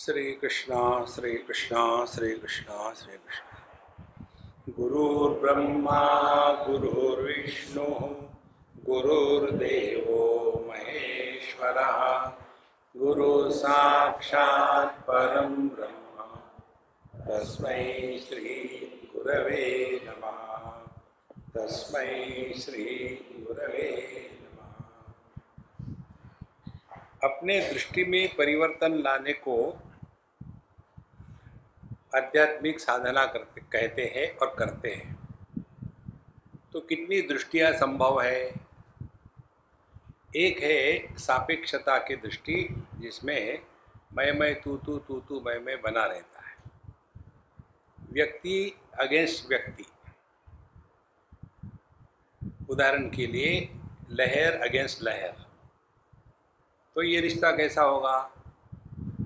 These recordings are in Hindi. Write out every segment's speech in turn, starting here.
श्री कृष्णा श्री कृष्णा श्री कृष्णा श्री कृष्णा। गुरुर्ब्रह्मा गुरुर्विष्णु गुरुर्देवो महेश्वरः गुरु साक्षात् परं ब्रह्म तस्मै श्री गुरवे नमः। तस्मै श्री गुरवे नमः। अपने दृष्टि में परिवर्तन लाने को आध्यात्मिक साधना करते कहते हैं और करते हैं। तो कितनी दृष्टियां संभव है? एक है सापेक्षता की दृष्टि, जिसमें मैं तू मैं बना रहता है। व्यक्ति अगेंस्ट व्यक्ति, उदाहरण के लिए लहर अगेंस्ट लहर। तो ये रिश्ता कैसा होगा?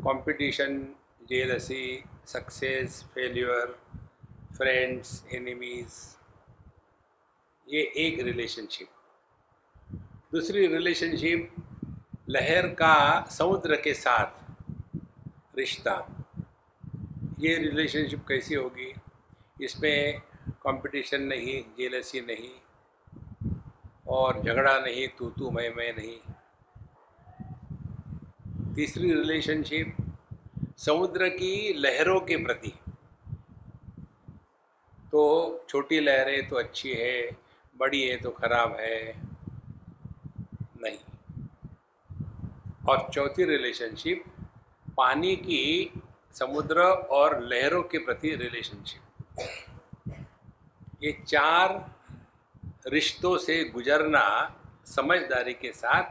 Competition, jealousy, success, failure, friends, enemies, ये एक रिलेशनशिप। दूसरी रिलेशनशिप लहर का समुद्र के साथ रिश्ता। ये रिलेशनशिप कैसी होगी? इसमें कंपटीशन नहीं, जेलसी नहीं, और झगड़ा नहीं, तू मैं नहीं। तीसरी रिलेशनशिप समुद्र की लहरों के प्रति। तो छोटी लहरें तो अच्छी है, बड़ी है तो खराब है, नहीं। और चौथी रिलेशनशिप पानी की समुद्र और लहरों के प्रति रिलेशनशिप। ये चार रिश्तों से गुजरना समझदारी के साथ,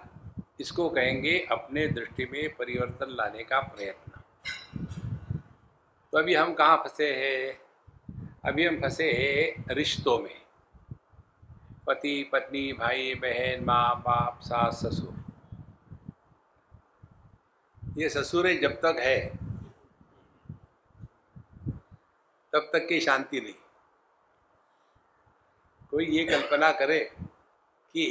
इसको कहेंगे अपने दृष्टि में परिवर्तन लाने का प्रयत्न। तो अभी हम कहाँ फंसे हैं? अभी हम फंसे हैं रिश्तों में। पति पत्नी, भाई बहन, माँ बाप, सास ससुर। ये ससुर जब तक है तब तक की शांति नहीं। कोई ये कल्पना करे कि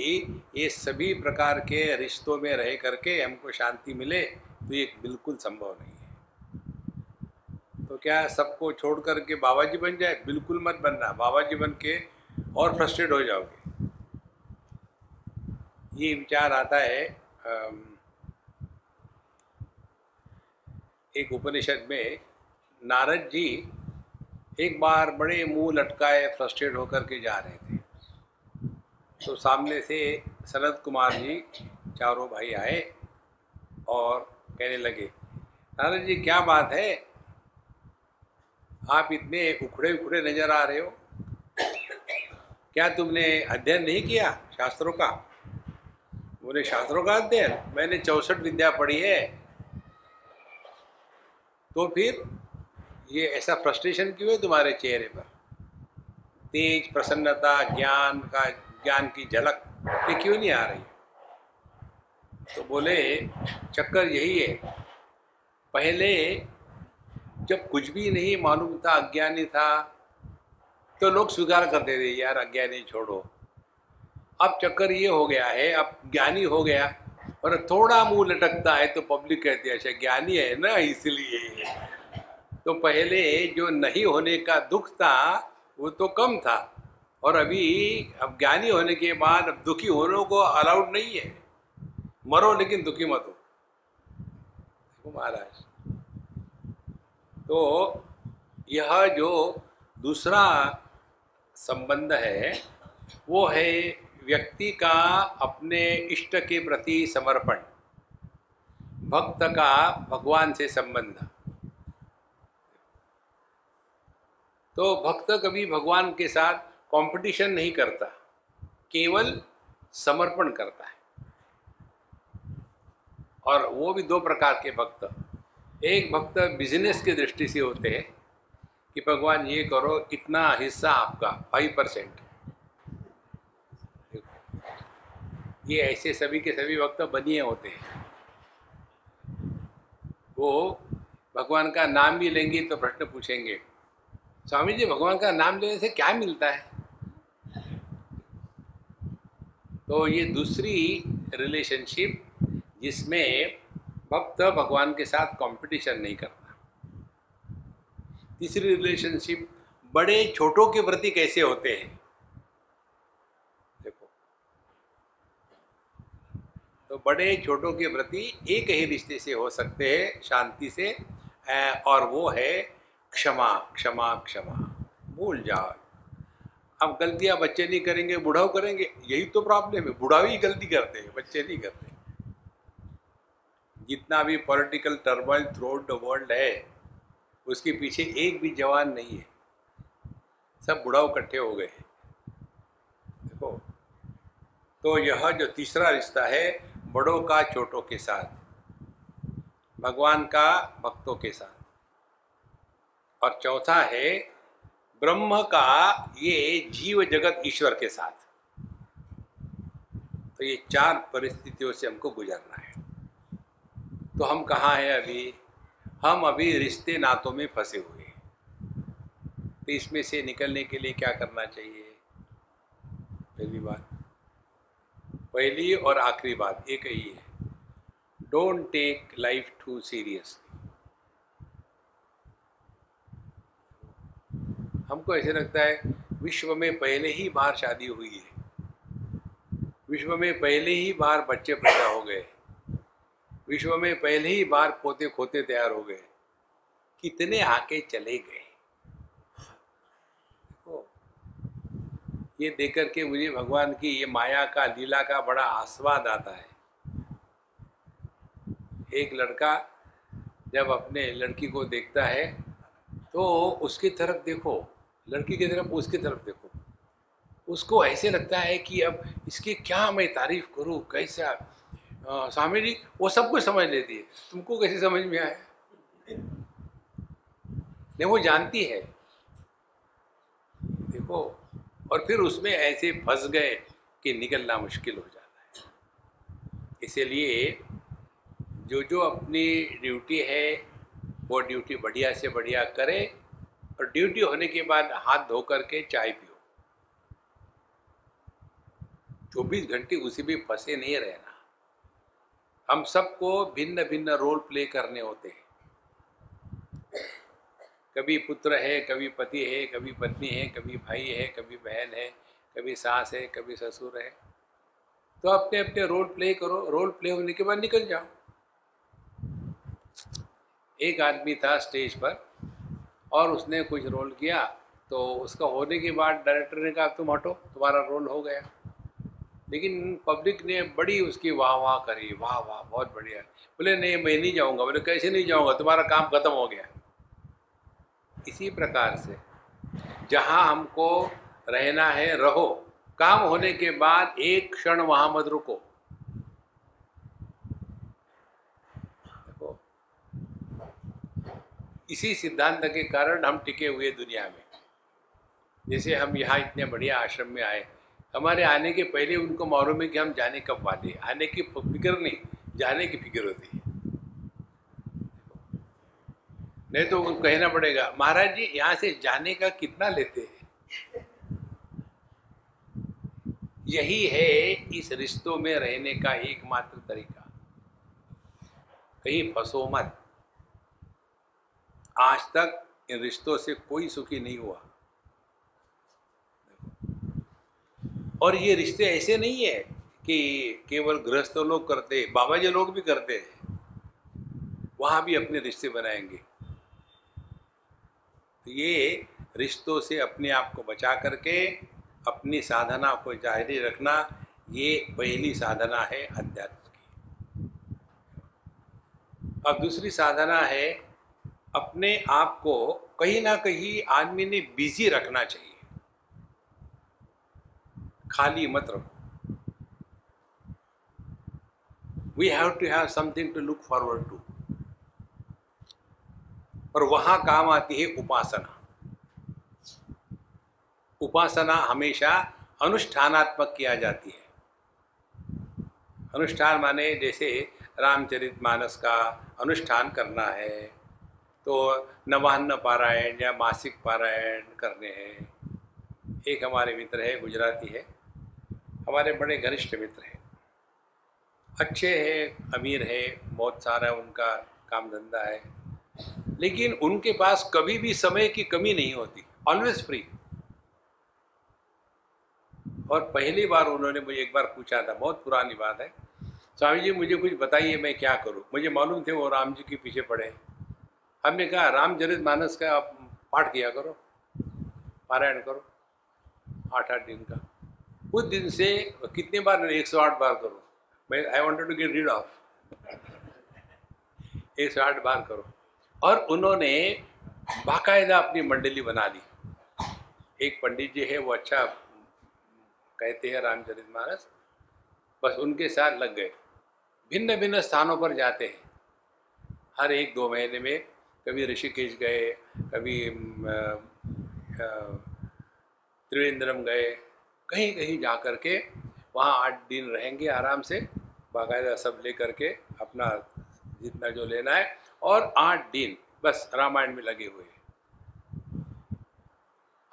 ये सभी प्रकार के रिश्तों में रह करके हमको शांति मिले, तो ये बिल्कुल संभव नहीं है। तो क्या सबको छोड़ करके बाबा जी बन जाए? बिल्कुल मत बनना। बाबा जी बन के और फ्रस्ट्रेट हो जाओगे। ये विचार आता है एक उपनिषद में। नारद जी एक बार बड़े मुंह लटकाए फ्रस्ट्रेट होकर के जा रहे थे। तो सामने से सनत कुमार जी, चारों भाई आए और कहने लगे, नारद जी क्या बात है, आप इतने उखड़े उखड़े नजर आ रहे हो, क्या तुमने अध्ययन नहीं किया शास्त्रों का? बोले, शास्त्रों का अध्ययन? मैंने 64 विद्या पढ़ी है। तो फिर ये ऐसा फ्रस्ट्रेशन क्यों है तुम्हारे चेहरे पर? तेज, प्रसन्नता, ज्ञान की झलक ये क्यों नहीं आ रही? तो बोले, चक्कर यही है, पहले जब कुछ भी नहीं मालूम था, अज्ञानी था, तो लोग स्वीकार करते थे, यार अज्ञानी छोड़ो। अब चक्कर ये हो गया है, अब ज्ञानी हो गया और थोड़ा मुंह लटकता है तो पब्लिक कहती है, अच्छा ज्ञानी है ना इसलिए। तो पहले जो नहीं होने का दुख था वो तो कम था, और अभी अब ज्ञानी होने के बाद अब दुखी होने को अलाउड नहीं है। मरो लेकिन दुखी मत हो महाराज। तो यह जो दूसरा संबंध है वो है व्यक्ति का अपने इष्ट के प्रति समर्पण, भक्त का भगवान से संबंध। तो भक्त कभी भगवान के साथ कंपटीशन नहीं करता, केवल समर्पण करता है। और वो भी दो प्रकार के भक्त। एक भक्त बिजनेस की दृष्टि से होते हैं कि भगवान ये करो, इतना हिस्सा आपका 5%। ये ऐसे सभी के सभी भक्त बनिए होते हैं। वो भगवान का नाम भी लेंगे तो प्रश्न पूछेंगे, स्वामी जी भगवान का नाम लेने से क्या मिलता है? तो ये दूसरी रिलेशनशिप जिसमें भक्त भगवान के साथ कंपटीशन नहीं करता। तीसरी रिलेशनशिप बड़े छोटों के प्रति कैसे होते हैं। देखो, तो बड़े छोटों के प्रति एक ही रिश्ते से हो सकते हैं, शांति से, और वो है क्षमा क्षमा क्षमा। भूल जाओ। अब गलतियां बच्चे नहीं करेंगे, बुढ़ाऊ करेंगे, यही तो प्रॉब्लम है। बुढ़ाऊ ही गलती करते हैं, बच्चे नहीं करते। जितना भी political turmoil through out the world है, उसके पीछे एक भी जवान नहीं है, सब बुढ़ाऊ इकट्ठे हो गए हैं। देखो, तो यह जो तीसरा रिश्ता है, बड़ों का छोटों के साथ, भगवान का भक्तों के साथ, और चौथा है ब्रह्म का ये जीव जगत ईश्वर के साथ। तो ये चार परिस्थितियों से हमको गुजरना है। तो हम कहाँ हैं अभी? हम अभी रिश्ते नातों में फंसे हुए हैं। तो इसमें से निकलने के लिए क्या करना चाहिए? पहली और आखिरी बात एक ही है, don't take life too seriously. हमको ऐसे लगता है विश्व में पहले ही बार शादी हुई है, विश्व में पहले ही बार बच्चे पैदा हो गए, विश्व में पहले ही बार पोते खोते तैयार हो गए, कितने आके चले गए। ये देख करके मुझे भगवान की ये माया का, लीला का बड़ा आस्वाद आता है। एक लड़का जब अपने लड़की को देखता है तो उसकी तरफ देखो, लड़की की तरफ उसकी तरफ देखो, उसको ऐसे लगता है कि अब इसकी क्या मैं तारीफ करूं, कैसा। स्वामी जी वो सब कुछ समझ लेती है, तुमको कैसे समझ में आया? नहीं, वो जानती है। देखो, और फिर उसमें ऐसे फंस गए कि निकलना मुश्किल हो जाता है। इसीलिए जो जो अपनी ड्यूटी है वो ड्यूटी बढ़िया से बढ़िया करे, और ड्यूटी होने के बाद हाथ धो करके चाय पियो। 24 घंटे उसी में फंसे नहीं रहना। हम सबको भिन्न भिन्न रोल प्ले करने होते हैं। कभी पुत्र है, कभी पति है, कभी पत्नी है, कभी भाई है, कभी बहन है, कभी सास है, कभी ससुर है। तो अपने अपने रोल प्ले करो, रोल प्ले होने के बाद निकल जाओ। एक आदमी था स्टेज पर और उसने कुछ रोल किया, तो उसका होने के बाद डायरेक्टर ने कहा तुम हटो, तुम्हारा रोल हो गया। लेकिन पब्लिक ने बड़ी उसकी वाह वाह करी, वाह वाह बहुत बढ़िया। बोले नहीं मैं नहीं जाऊंगा। बोले कैसे नहीं जाऊंगा, तुम्हारा काम खत्म हो गया। इसी प्रकार से जहां हमको रहना है रहो, काम होने के बाद एक क्षण वहां मत रुको। देखो, इसी सिद्धांत के कारण हम टिके हुए दुनिया में। जैसे हम यहाँ इतने बढ़िया आश्रम में आए, हमारे आने के पहले उनको मालूम है कि हम जाने कब वाले। आने की फिक्र नहीं, जाने की फिक्र होती है। नहीं तो उनको कहना पड़ेगा महाराज जी यहाँ से जाने का कितना लेते हैं। यही है इस रिश्तों में रहने का एकमात्र तरीका। कहीं फंसो मत। आज तक इन रिश्तों से कोई सुखी नहीं हुआ। और ये रिश्ते ऐसे नहीं है कि केवल गृहस्थ लोग करते, बाबा जी लोग भी करते हैं, वहां भी अपने रिश्ते बनाएंगे। तो ये रिश्तों से अपने आप को बचा करके अपनी साधना को जारी रखना, ये पहली साधना है अध्यात्म की। अब दूसरी साधना है अपने आप को कहीं ना कहीं आदमी ने बिजी रखना चाहिए, खाली मत रखो। We have to have something to look forward to. और वहां काम आती है उपासना। उपासना हमेशा अनुष्ठानात्मक किया जाती है। अनुष्ठान माने जैसे रामचरितमानस का अनुष्ठान करना है तो नवान्न पारायण या मासिक पारायण करने हैं। एक हमारे मित्र है, गुजराती है, हमारे बड़े घनिष्ठ मित्र हैं, अच्छे हैं, अमीर है, बहुत सारा उनका काम धंधा है, लेकिन उनके पास कभी भी समय की कमी नहीं होती, ऑलवेज फ्री। और पहली बार उन्होंने मुझे एक बार पूछा था, बहुत पुरानी बात है, स्वामी जी मुझे कुछ बताइए मैं क्या करूं। मुझे मालूम थे वो राम जी के पीछे पड़े हैं। हमने कहा रामचरितमानस का आप पाठ किया करो, पारायण करो 8-8 दिन का। उस दिन से कितने बार, 108 बार करो। मैं I wanted to get rid of 108 बार करो। और उन्होंने बाकायदा अपनी मंडली बना ली। एक पंडित जी है, वो अच्छा कहते हैं रामचरितमानस, बस उनके साथ लग गए। भिन्न भिन्न स्थानों पर जाते हैं, हर 1-2 महीने में। कभी ऋषिकेश गए, कभी त्रिवेंद्रम गए, कहीं कहीं जा कर के वहाँ 8 दिन रहेंगे आराम से, बाकायदा सब ले करके अपना जितना जो लेना है, और 8 दिन बस रामायण में लगे हुए हैं।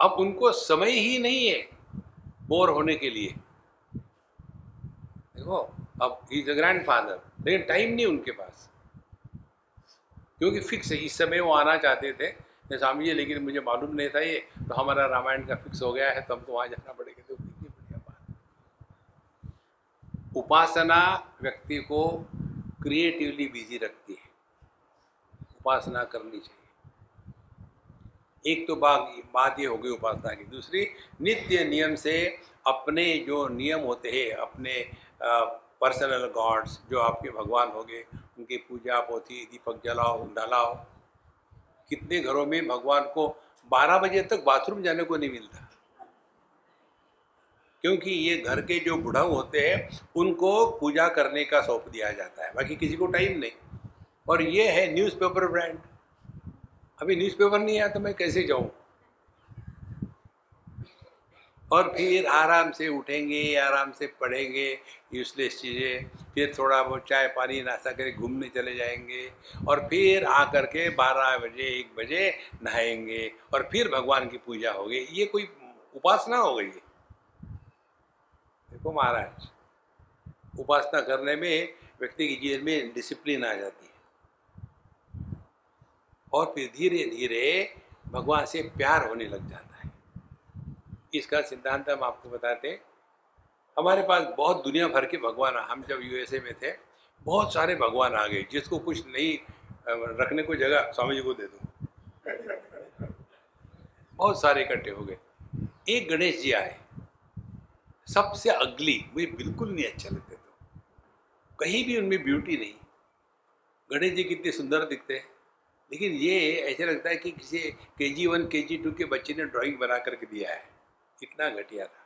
अब उनको समय ही नहीं है बोर होने के लिए। देखो, अब इज अ ग्रैंड फादर, लेकिन टाइम नहीं उनके पास, क्योंकि फिक्स है। इस समय वो आना चाहते थे स्वामी जी, लेकिन मुझे मालूम नहीं था ये, तो हमारा रामायण का फिक्स हो गया है, तो हमको वहाँ जाना पड़ेगा। तो कितनी बढ़िया बात। उपासना व्यक्ति को क्रिएटिवली बिजी रखती है, उपासना करनी चाहिए। एक तो बात ये हो गई उपासना की। दूसरी, नित्य नियम से अपने जो नियम होते हैं, अपने पर्सनल गॉड्स जो आपके भगवान हो गए, उनकी पूजा पोथी, दीपक जलाओ, डालाओ। कितने घरों में भगवान को 12 बजे तक बाथरूम जाने को नहीं मिलता, क्योंकि ये घर के जो बुढ़ऊ होते हैं उनको पूजा करने का सौंप दिया जाता है, बाकी किसी को टाइम नहीं। और ये है न्यूज़पेपर ब्रांड। अभी न्यूज़पेपर नहीं आया तो मैं कैसे जाऊं? और फिर आराम से उठेंगे, आराम से पढ़ेंगे यूजलेस चीज़ें, फिर थोड़ा बहुत चाय पानी नाश्ता करके घूमने चले जाएंगे, और फिर आकर के 12 बजे 1 बजे नहाएंगे, और फिर भगवान की पूजा होगी। ये कोई उपासना हो गई है? देखो महाराज, उपासना करने में व्यक्ति की जीवन में डिसिप्लिन आ जाती है, और फिर धीरे धीरे भगवान से प्यार होने लग जाता है। इसका सिद्धांत हम आपको बताते हैं। हमारे पास बहुत दुनिया भर के भगवान, हम जब यूएसए में थे बहुत सारे भगवान आ गए, जिसको कुछ नहीं रखने को जगह, स्वामी जी को दे दो। बहुत सारे इकट्ठे हो गए। एक गणेश जी आए, सबसे अगली, मुझे बिल्कुल नहीं अच्छा लगते, तो कहीं भी उनमें ब्यूटी नहीं। गणेश जी कितने सुंदर दिखते हैं, लेकिन ये ऐसे लगता है कि किसी KG1 KG2 के बच्चे ने ड्राइंग बना करके दिया है, इतना घटिया था।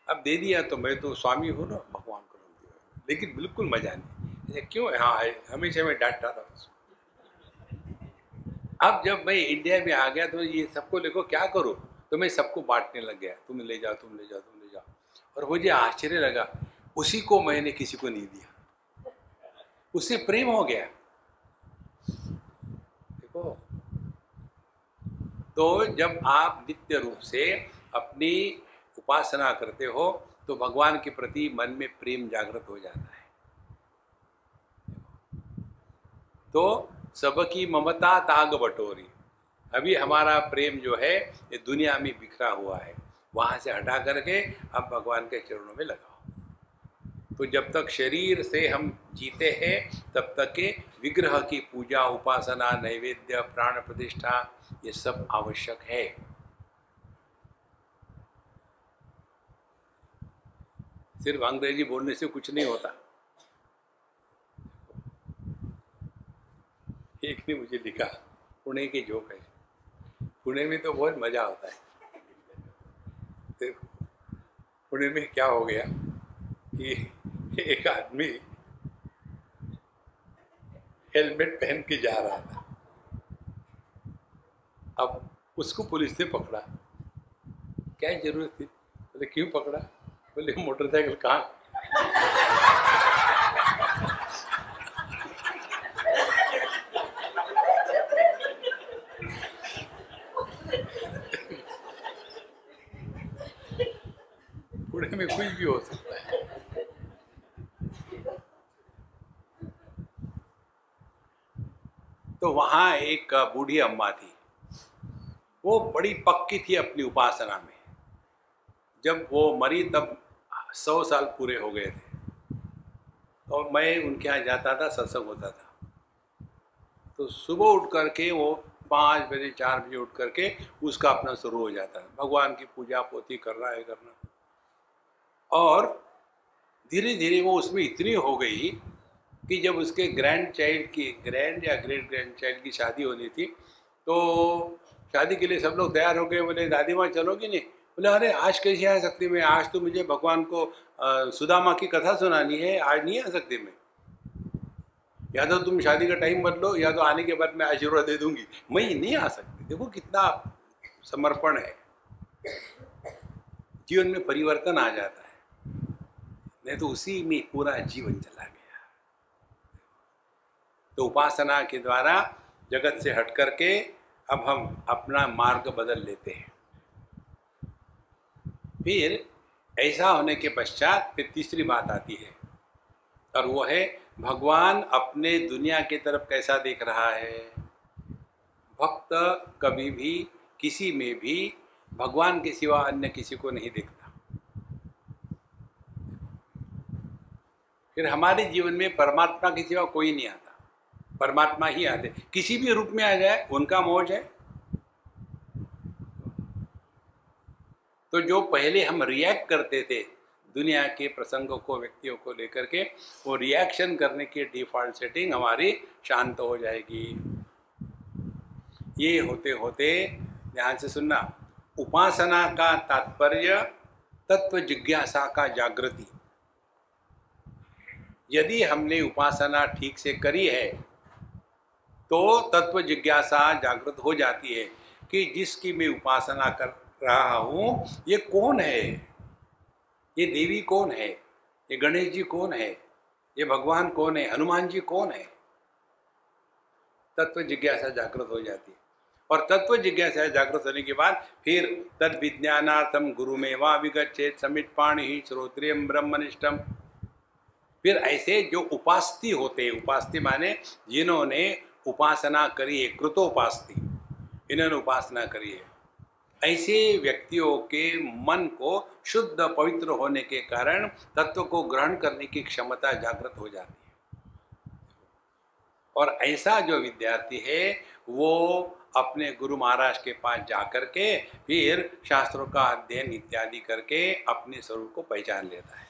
अब दे दिया तो मैं तो स्वामी हूँ ना, भगवान को रख दिया, लेकिन बिल्कुल मजा नहीं। क्यों? हाँ, हमेशा मैं डांटता था उसको। अब जब मैं इंडिया में आ गया तो ये सबको देखो क्या करूँ, तो मैं सबको बांटने लग गया, तुम ले जाओ, तुम ले जाओ, तुम ले जाओ। और मुझे आश्चर्य लगा, उसी को मैंने किसी को नहीं दिया, उससे प्रेम हो गया। देखो, तो जब आप नित्य रूप से अपनी उपासना करते हो तो भगवान के प्रति मन में प्रेम जागृत हो जाता है। तो सबकी ममता ताग बटोरी। अभी हमारा प्रेम जो है ये दुनिया में बिखरा हुआ है, वहाँ से हटा करके अब भगवान के चरणों में लगाओ। तो जब तक शरीर से हम जीते हैं तब तक के विग्रह की पूजा, उपासना, नैवेद्य, प्राण प्रतिष्ठा, ये सब आवश्यक है। सिर्फ अंग्रेजी बोलने से कुछ नहीं होता। एक ने मुझे लिखा, पुणे की जोक है, पुणे में तो बहुत मजा आता है। तो पुणे में क्या हो गया कि एक आदमी हेलमेट पहन के जा रहा था, अब उसको पुलिस ने पकड़ा। क्या जरूरत थी? बोले क्यों पकड़ा? बोले मोटरसाइकिल कहाँ? पुणे में कुछ भी हो सकता है। तो वहाँ एक बूढ़ी अम्मा थी, वो बड़ी पक्की थी अपनी उपासना में। जब वो मरी तब 100 साल पूरे हो गए थे, और मैं उनके यहाँ जाता था, सत्संग होता था। तो सुबह उठ करके वो 5 बजे 4 बजे उठ करके उसका अपना शुरू हो जाता है, भगवान की पूजा पोथी करना है करना। और धीरे धीरे वो उसमें इतनी हो गई कि जब उसके ग्रैंड या ग्रेट ग्रैंड चाइल्ड की शादी होनी थी, तो शादी के लिए सब लोग तैयार हो गए। बोले दादी माँ चलोगी नहीं? बोले अरे आज कैसे आ सकती मैं, आज तो मुझे भगवान को सुदामा की कथा सुनानी है, आज नहीं आ सकती मैं। या तो तुम शादी का टाइम बदलो, या तो आने के बाद मैं आशीर्वाद दे दूंगी, मैं नहीं आ सकती। देखो कितना समर्पण है, जीवन में परिवर्तन आ जाता है। नहीं तो उसी में पूरा जीवन चला गया। तो उपासना के द्वारा जगत से हट करके अब हम अपना मार्ग बदल लेते हैं। फिर ऐसा होने के पश्चात फिर तीसरी बात आती है, और वो है भगवान अपने दुनिया की तरफ कैसा देख रहा है। भक्त कभी भी किसी में भी भगवान के सिवा अन्य किसी को नहीं देखता। फिर हमारे जीवन में परमात्मा के सिवा कोई नहीं आता, परमात्मा ही आते, किसी भी रूप में आ जाए उनका मौज है। तो जो पहले हम रिएक्ट करते थे दुनिया के प्रसंगों को, व्यक्तियों को लेकर के, वो रिएक्शन करने की डिफॉल्ट सेटिंग हमारी शांत हो जाएगी। ये होते होते ध्यान से सुनना, उपासना का तात्पर्य तत्व जिज्ञासा का जागृति। यदि हमने उपासना ठीक से करी है तो तत्व जिज्ञासा जागृत हो जाती है कि जिसकी मैं उपासना कर रहा हूं ये कौन है, ये देवी कौन है, ये गणेश जी कौन है, ये भगवान कौन है, हनुमान जी कौन है। तत्व जिज्ञासा जागृत हो जाती है, और तत्व जिज्ञासा जागृत होने के बाद फिर तद विज्ञानार्थम गुरु में वा विगच्छेत समित पाणि श्रोत्रियम ब्रह्मनिष्ठम। फिर ऐसे जो उपास्ती होते हैं, उपास्ती माने जिन्होंने उपासना करी है, कृतोपास्ती, इन्होंने उपासना करी है, ऐसे व्यक्तियों के मन को शुद्ध पवित्र होने के कारण तत्व को ग्रहण करने की क्षमता जागृत हो जाती है। और ऐसा जो विद्यार्थी है वो अपने गुरु महाराज के पास जाकर के फिर शास्त्रों का अध्ययन इत्यादि करके अपने स्वरूप को पहचान लेता है।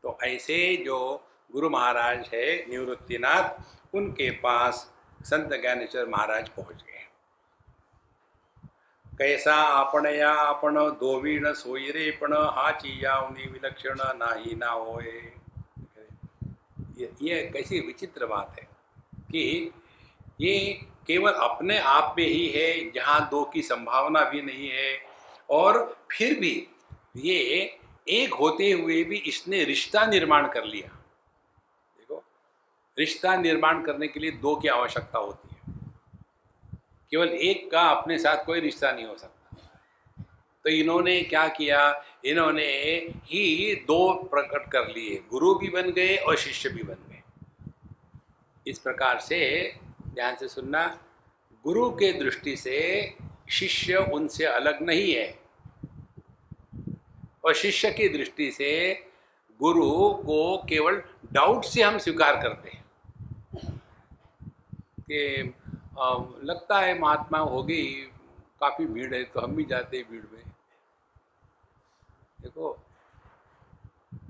तो ऐसे जो गुरु महाराज है निवृत्तिनाथ, उनके पास संत ज्ञानेश्वर महाराज पहुंच गए। कैसा आपणया आपण दोवीण सोयरेपण हाची यावनी विलक्षण नाही ना होए। ये कैसी विचित्र बात है कि ये केवल अपने आप में ही है, जहाँ दो की संभावना भी नहीं है, और फिर भी ये एक होते हुए भी इसने रिश्ता निर्माण कर लिया। देखो, रिश्ता निर्माण करने के लिए दो की आवश्यकता होती है, केवल एक का अपने साथ कोई रिश्ता नहीं हो सकता। तो इन्होंने क्या किया, इन्होंने ही दो प्रकट कर लिए, गुरु भी बन गए और शिष्य भी बन गए। इस प्रकार से ध्यान से सुनना, गुरु के दृष्टि से शिष्य उनसे अलग नहीं है, और शिष्य की दृष्टि से गुरु को केवल डाउट से हम स्वीकार करते हैं कि लगता है महात्मा होगी, काफ़ी भीड़ है तो हम भी जाते हैं भीड़ में। देखो,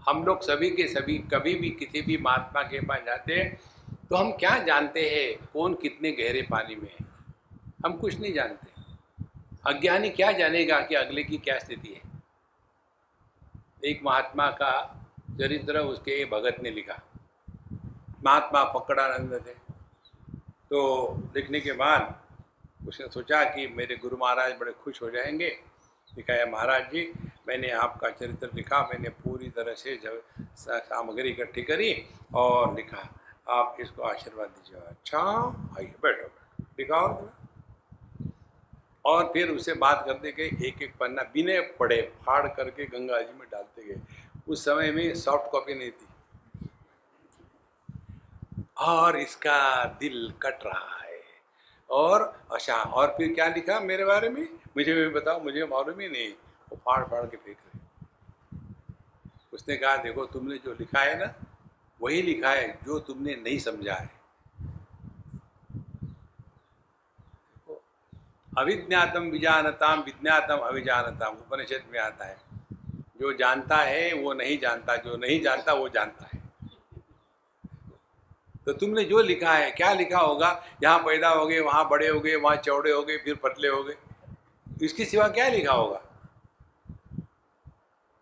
हम लोग सभी के सभी कभी भी किसी भी महात्मा के पास जाते हैं तो हम क्या जानते हैं कौन कितने गहरे पानी में है, हम कुछ नहीं जानते। अज्ञानी क्या जानेगा कि अगले की क्या स्थिति है। एक महात्मा का चरित्र उसके भगत ने लिखा, महात्मा फक्कड़ानंद थे। तो लिखने के बाद उसने सोचा कि मेरे गुरु महाराज बड़े खुश हो जाएंगे। लिखाया, महाराज जी मैंने आपका चरित्र लिखा, मैंने पूरी तरह से सामग्री इकट्ठी करी और लिखा, आप इसको आशीर्वाद दीजिए। अच्छा आइए बैठो, लिखाओ। और फिर उससे बात करते गए, एक एक पन्ना बिने पढ़े फाड़ करके गंगा जी में डालते गए। उस समय में सॉफ्ट कॉपी नहीं थी, और इसका दिल कट रहा है। और अच्छा, और फिर क्या लिखा मेरे बारे में, मुझे भी बताओ, मुझे मालूम ही नहीं। वो फाड़ फाड़ के फेंक रहे। उसने कहा देखो तुमने जो लिखा है ना, वही लिखा है जो तुमने नहीं समझा है। अविज्ञातम विजानताम विज्ञातम अविजानताम, उपनिषद में आता है। जो जानता है वो नहीं जानता, जो नहीं जानता वो जानता है। तो तुमने जो लिखा है, क्या लिखा होगा, यहाँ पैदा हो गए, वहाँ बड़े हो गए, वहाँ चौड़े हो गए, फिर पतले हो गए, इसके सिवा क्या लिखा होगा?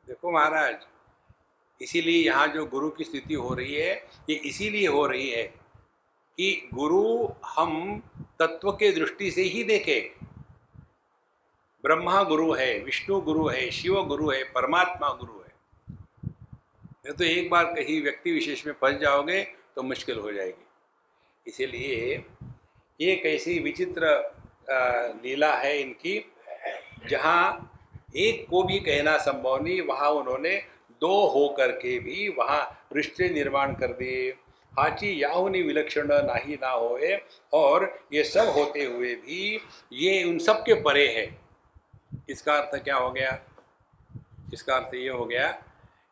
देखो महाराज, इसीलिए यहाँ जो गुरु की स्थिति हो रही है, ये इसीलिए हो रही है कि गुरु हम तत्व के दृष्टि से ही देखें। ब्रह्मा गुरु है, विष्णु गुरु है, शिव गुरु है, परमात्मा गुरु है। नहीं तो एक बार कहीं व्यक्ति विशेष में फंस जाओगे तो मुश्किल हो जाएगी। इसीलिए एक ऐसी विचित्र लीला है इनकी, जहाँ एक को भी कहना संभव नहीं, वहाँ उन्होंने दो हो करके भी वहाँ रिश्ते निर्माण कर दिए। हाची याहुनी विलक्षण नाही ना होए, और ये सब होते हुए भी ये उन सब के परे है। इसका अर्थ क्या हो गया? इसका अर्थ ये हो गया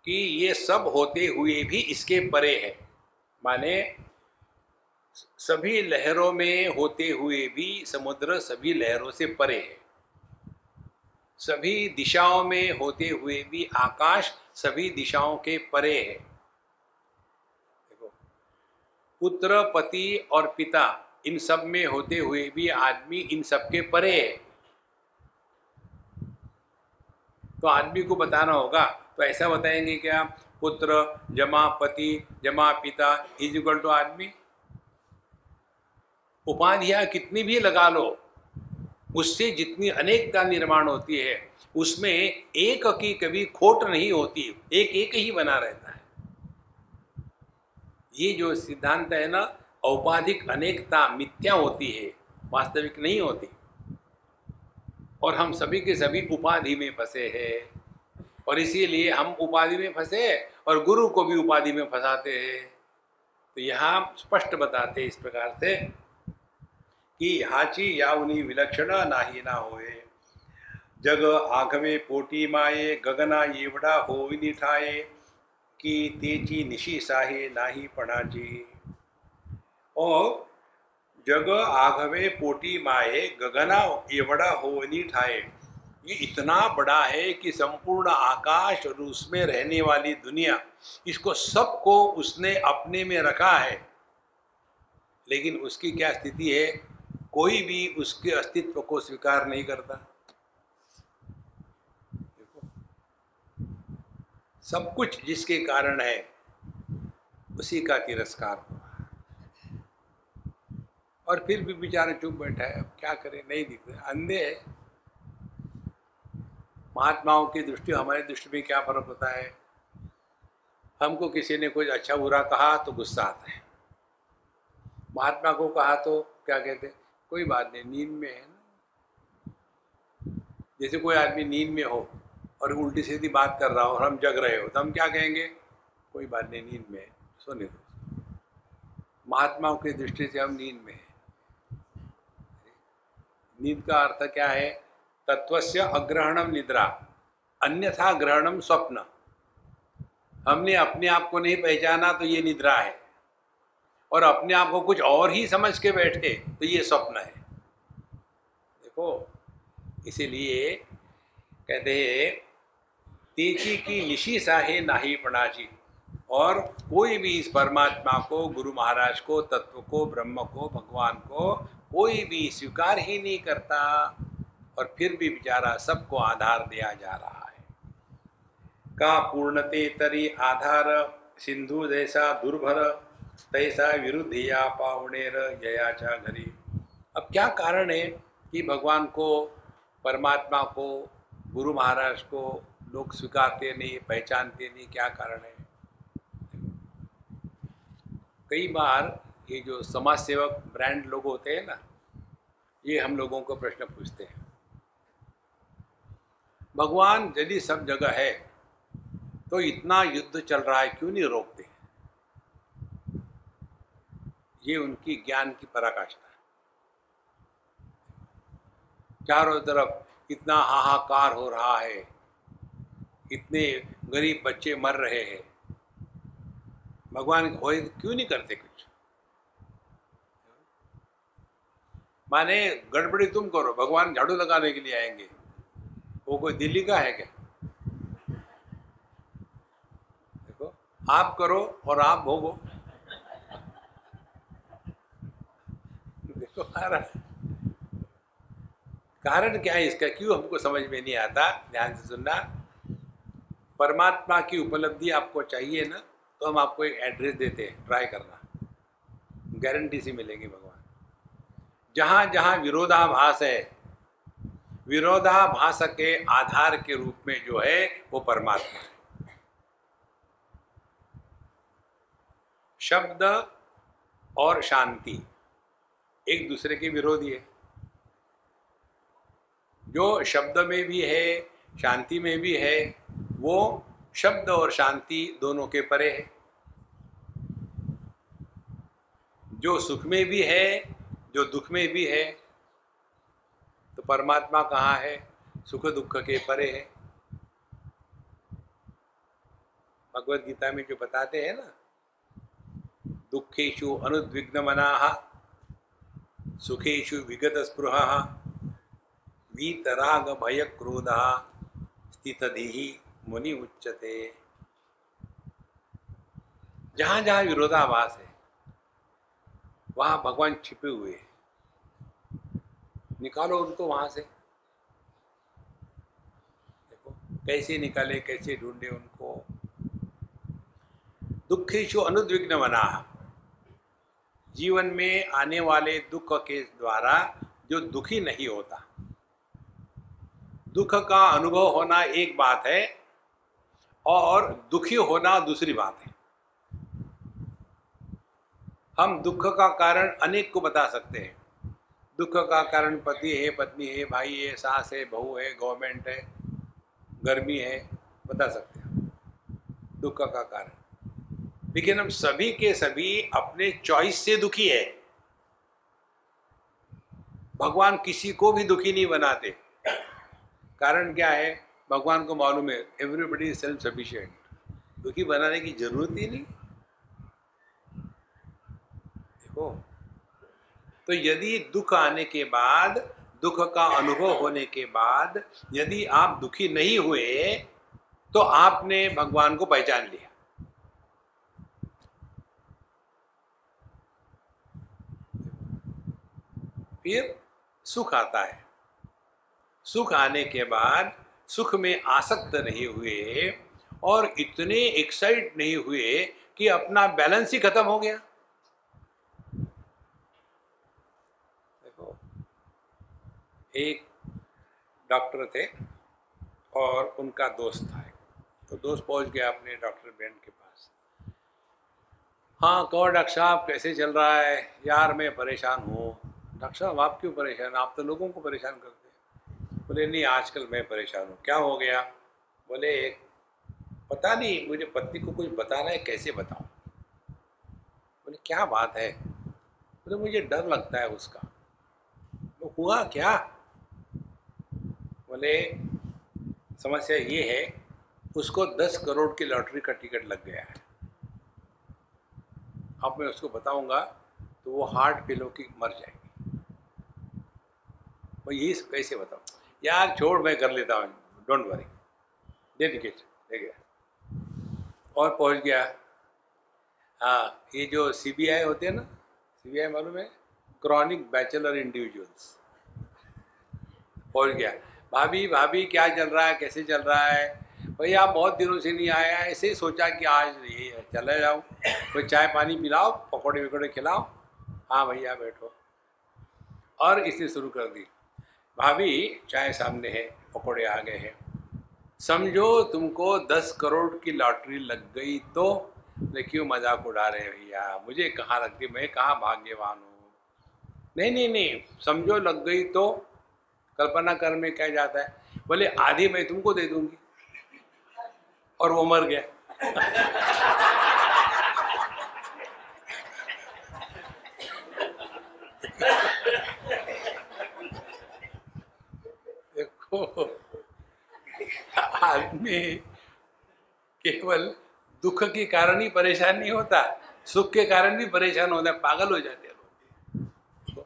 कि ये सब होते हुए भी इसके परे है। माने सभी लहरों में होते हुए भी समुद्र सभी लहरों से परे है। सभी दिशाओं में होते हुए भी आकाश सभी दिशाओं के परे है। देखो, पुत्र, पति और पिता, इन सब में होते हुए भी आदमी इन सब के परे है। तो आदमी को बताना होगा तो ऐसा बताएंगे क्या? पुत्र जमा पति जमा पिता इज इक्वल टू आदमी। उपाधियां कितनी भी लगा लो, उससे जितनी अनेकता निर्माण होती है, उसमें एक की कभी खोट नहीं होती, एक एक ही बना रहता है। ये जो सिद्धांत है ना, औपाधिक अनेकता मिथ्या होती है, वास्तविक नहीं होती। और हम सभी के सभी उपाधि में फंसे हैं, और इसीलिए हम उपाधि में फंसे और गुरु को भी उपाधि में फंसाते हैं। तो यहाँ स्पष्ट बताते इस प्रकार से कि हाची यावनी विलक्षण नाही ना होए, जग आघवे पोटी माये, गगना येवडा होई निठाए, कि तेची निशी साहे नाही पणाची। और जग आघवे पोटी माये, गगना एवड़ा होनी ठाए, ये इतना बड़ा है कि संपूर्ण आकाश और उसमें रहने वाली दुनिया, इसको सबको उसने अपने में रखा है। लेकिन उसकी क्या स्थिति है? कोई भी उसके अस्तित्व को स्वीकार नहीं करता। देखो, सब कुछ जिसके कारण है उसी का तिरस्कार हुआ, और फिर भी बेचारे चुप बैठा है। अब क्या करें, नहीं दिख रहे, अंधे है। महात्माओं की दृष्टि हमारी दृष्टि में क्या फर्क होता है? हमको किसी ने कुछ अच्छा बुरा कहा तो गुस्सा आता है, महात्मा को कहा तो क्या कहते? कोई बात नहीं, नींद में है ना। जैसे कोई आदमी नींद में हो और उल्टी सीधी बात कर रहा हो और हम जग रहे हो, तो हम क्या कहेंगे? कोई बात नहीं, नींद में है, सोने दो। महात्माओं की दृष्टि से हम नींद में है। नींद का अर्थ क्या है? तत्वस्य अग्रहणम निद्रा, अन्यथा ग्रहणम स्वप्न। हमने अपने आप को नहीं पहचाना तो ये निद्रा है, और अपने आप को कुछ और ही समझ के बैठे तो ये स्वप्न है। देखो, इसीलिए कहते हैं तेजी की निशी साहे नाही पणाची, और कोई भी इस परमात्मा को, गुरु महाराज को, तत्व को, ब्रह्म को, भगवान को कोई भी स्वीकार ही नहीं करता, और फिर भी बेचारा सबको आधार दिया जा रहा है। का पूर्णते तरी आधार, सिंधु जैसा दुर्भर, तैसा विरुद्धिया पावणेर जयाचा घरी। अब क्या कारण है कि भगवान को, परमात्मा को, गुरु महाराज को लोग स्वीकारते नहीं, पहचानते नहीं? क्या कारण है? कई बार ये जो समाज सेवक ब्रांड लोग होते हैं ना, ये हम लोगों को प्रश्न पूछते हैं, भगवान यदि सब जगह है तो इतना युद्ध चल रहा है, क्यों नहीं रोकते? ये उनकी ज्ञान की पराकाष्ठा है। चारों तरफ इतना हाहाकार हो रहा है, इतने गरीब बच्चे मर रहे हैं, भगवान होए क्यों नहीं करते कुछ? माने गड़बड़ी तुम करो, भगवान झाड़ू लगाने के लिए आएंगे। वो कोई दिल्ली का है क्या? देखो, आप करो और आप भोगो। देखो कारण क्या है इसका, क्यों हमको समझ में नहीं आता? ध्यान से सुनना। परमात्मा की उपलब्धि आपको चाहिए ना, तो हम आपको एक एड्रेस देते हैं, ट्राई करना, गारंटी से मिलेंगे भगवान। जहां जहां विरोधाभास है, विरोधाभास के आधार के रूप में जो है वो परमात्मा है। शब्द और शांति एक दूसरे के विरोधी है। जो शब्द में भी है, शांति में भी है, वो शब्द और शांति दोनों के परे है। जो सुख में भी है, जो दुख में भी है, तो परमात्मा कहाँ है? सुख दुख के परे है। भगवत गीता में जो बताते हैं ना, दुखेषु अनुद्विग्न मनाः, सुखेषु विगत स्पृहः, वीतराग भय क्रोधः, स्थितधीहि मुनि उच्यते। जहां जहां विरोधाभास है वहां भगवान छिपे हुए हैं, निकालो उनको वहां से। देखो कैसे निकाले, कैसे ढूंढे उनको। दुखेषु अनुद्विग्न मनाः, जीवन में आने वाले दुख के द्वारा जो दुखी नहीं होता। दुख का अनुभव होना एक बात है और दुखी होना दूसरी बात है। हम दुख का कारण अनेक को बता सकते हैं। दुख का कारण पति है, पत्नी है, भाई है, सास है, बहू है, गवर्नमेंट है, गर्मी है, बता सकते हैं दुख का कारण। लेकिन हम सभी के सभी अपने चॉइस से दुखी है। भगवान किसी को भी दुखी नहीं बनाते। कारण क्या है? भगवान को मालूम है एवरीबडी इज सेल्फ सफिशिएंट, दुखी बनाने की जरूरत ही नहीं। देखो, तो यदि दुख आने के बाद, दुख का अनुभव होने के बाद यदि आप दुखी नहीं हुए तो आपने भगवान को पहचान लिया। फिर सुख आता है। सुख आने के बाद सुख में आसक्त नहीं हुए और इतने एक्साइट नहीं हुए कि अपना बैलेंस ही खत्म हो गया। देखो, एक डॉक्टर थे और उनका दोस्त था, तो दोस्त पहुंच गया अपने डॉक्टर बहन के पास। हाँ कहो डॉक्टर साहब कैसे चल रहा है? यार मैं परेशान हूँ। डॉक्टर साहब आप क्यों परेशान? आप तो लोगों को परेशान करते हैं। बोले नहीं आजकल मैं परेशान हूँ। क्या हो गया? बोले एक पता नहीं, मुझे पत्नी को कुछ बताना है, कैसे बताऊँ? बोले क्या बात है? बोले मुझे डर लगता है उसका। तो हुआ क्या? बोले समस्या ये है, उसको 10 करोड़ की लॉटरी का टिकट लग गया है। अब मैं उसको बताऊंगा तो वो हार्ट फेल होकर मर जाएगी। मैं यही कैसे बताऊँ? यार छोड़ मैं कर लेता हूँ, डोंट वरी, दे टिकट। दे गया और पहुँच गया। हाँ, ये जो सीबीआई होते हैं ना, सीबीआई मालूम है, क्रॉनिक बैचलर इंडिविजुअल्स। पहुँच गया। भाभी भाभी क्या चल रहा है, कैसे चल रहा है? भैया आप बहुत दिनों से नहीं आया, ऐसे ही सोचा कि आज ये चला जाऊँ, कोई चाय पानी पिलाओ, पकौड़े वकौड़े खिलाओ। हाँ भैया बैठो। और इसने शुरू कर दी, भाभी चाय सामने है, पकौड़े आ गए हैं, समझो तुमको 10 करोड़ की लॉटरी लग गई तो? क्यों मजाक उड़ा रहे हैं भैया, मुझे कहाँ लगती, मैं कहाँ भाग्यवान हूँ। नहीं नहीं नहीं, समझो लग गई तो? कल्पना कर में क्या जाता है? बोले आधी मैं तुमको दे दूंगी। और वो मर गया। देखो, आदमी केवल दुख के कारण ही परेशान नहीं होता, सुख के कारण भी परेशान होता है, पागल हो जाते हैं लोग।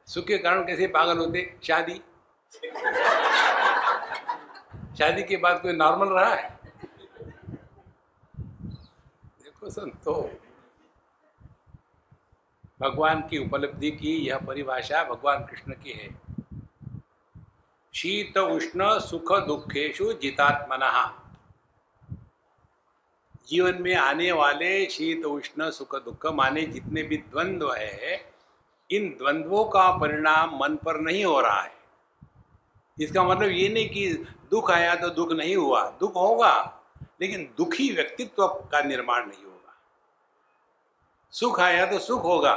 सुख के कारण कैसे पागल होते? शादी, शादी के बाद कोई नॉर्मल रहा है? देखो संतो, भगवान की उपलब्धि की यह परिभाषा भगवान कृष्ण की है। शीत उष्ण सुख दुखेशु जितात्मनः। जीवन में आने वाले शीत उष्ण सुख दुख माने जितने भी द्वंद्व है, इन द्वंद्वों का परिणाम मन पर नहीं हो रहा है। इसका मतलब ये नहीं कि दुख आया तो दुख नहीं हुआ, दुख होगा, लेकिन दुखी व्यक्तित्व का निर्माण नहीं होगा। सुख आया तो सुख होगा,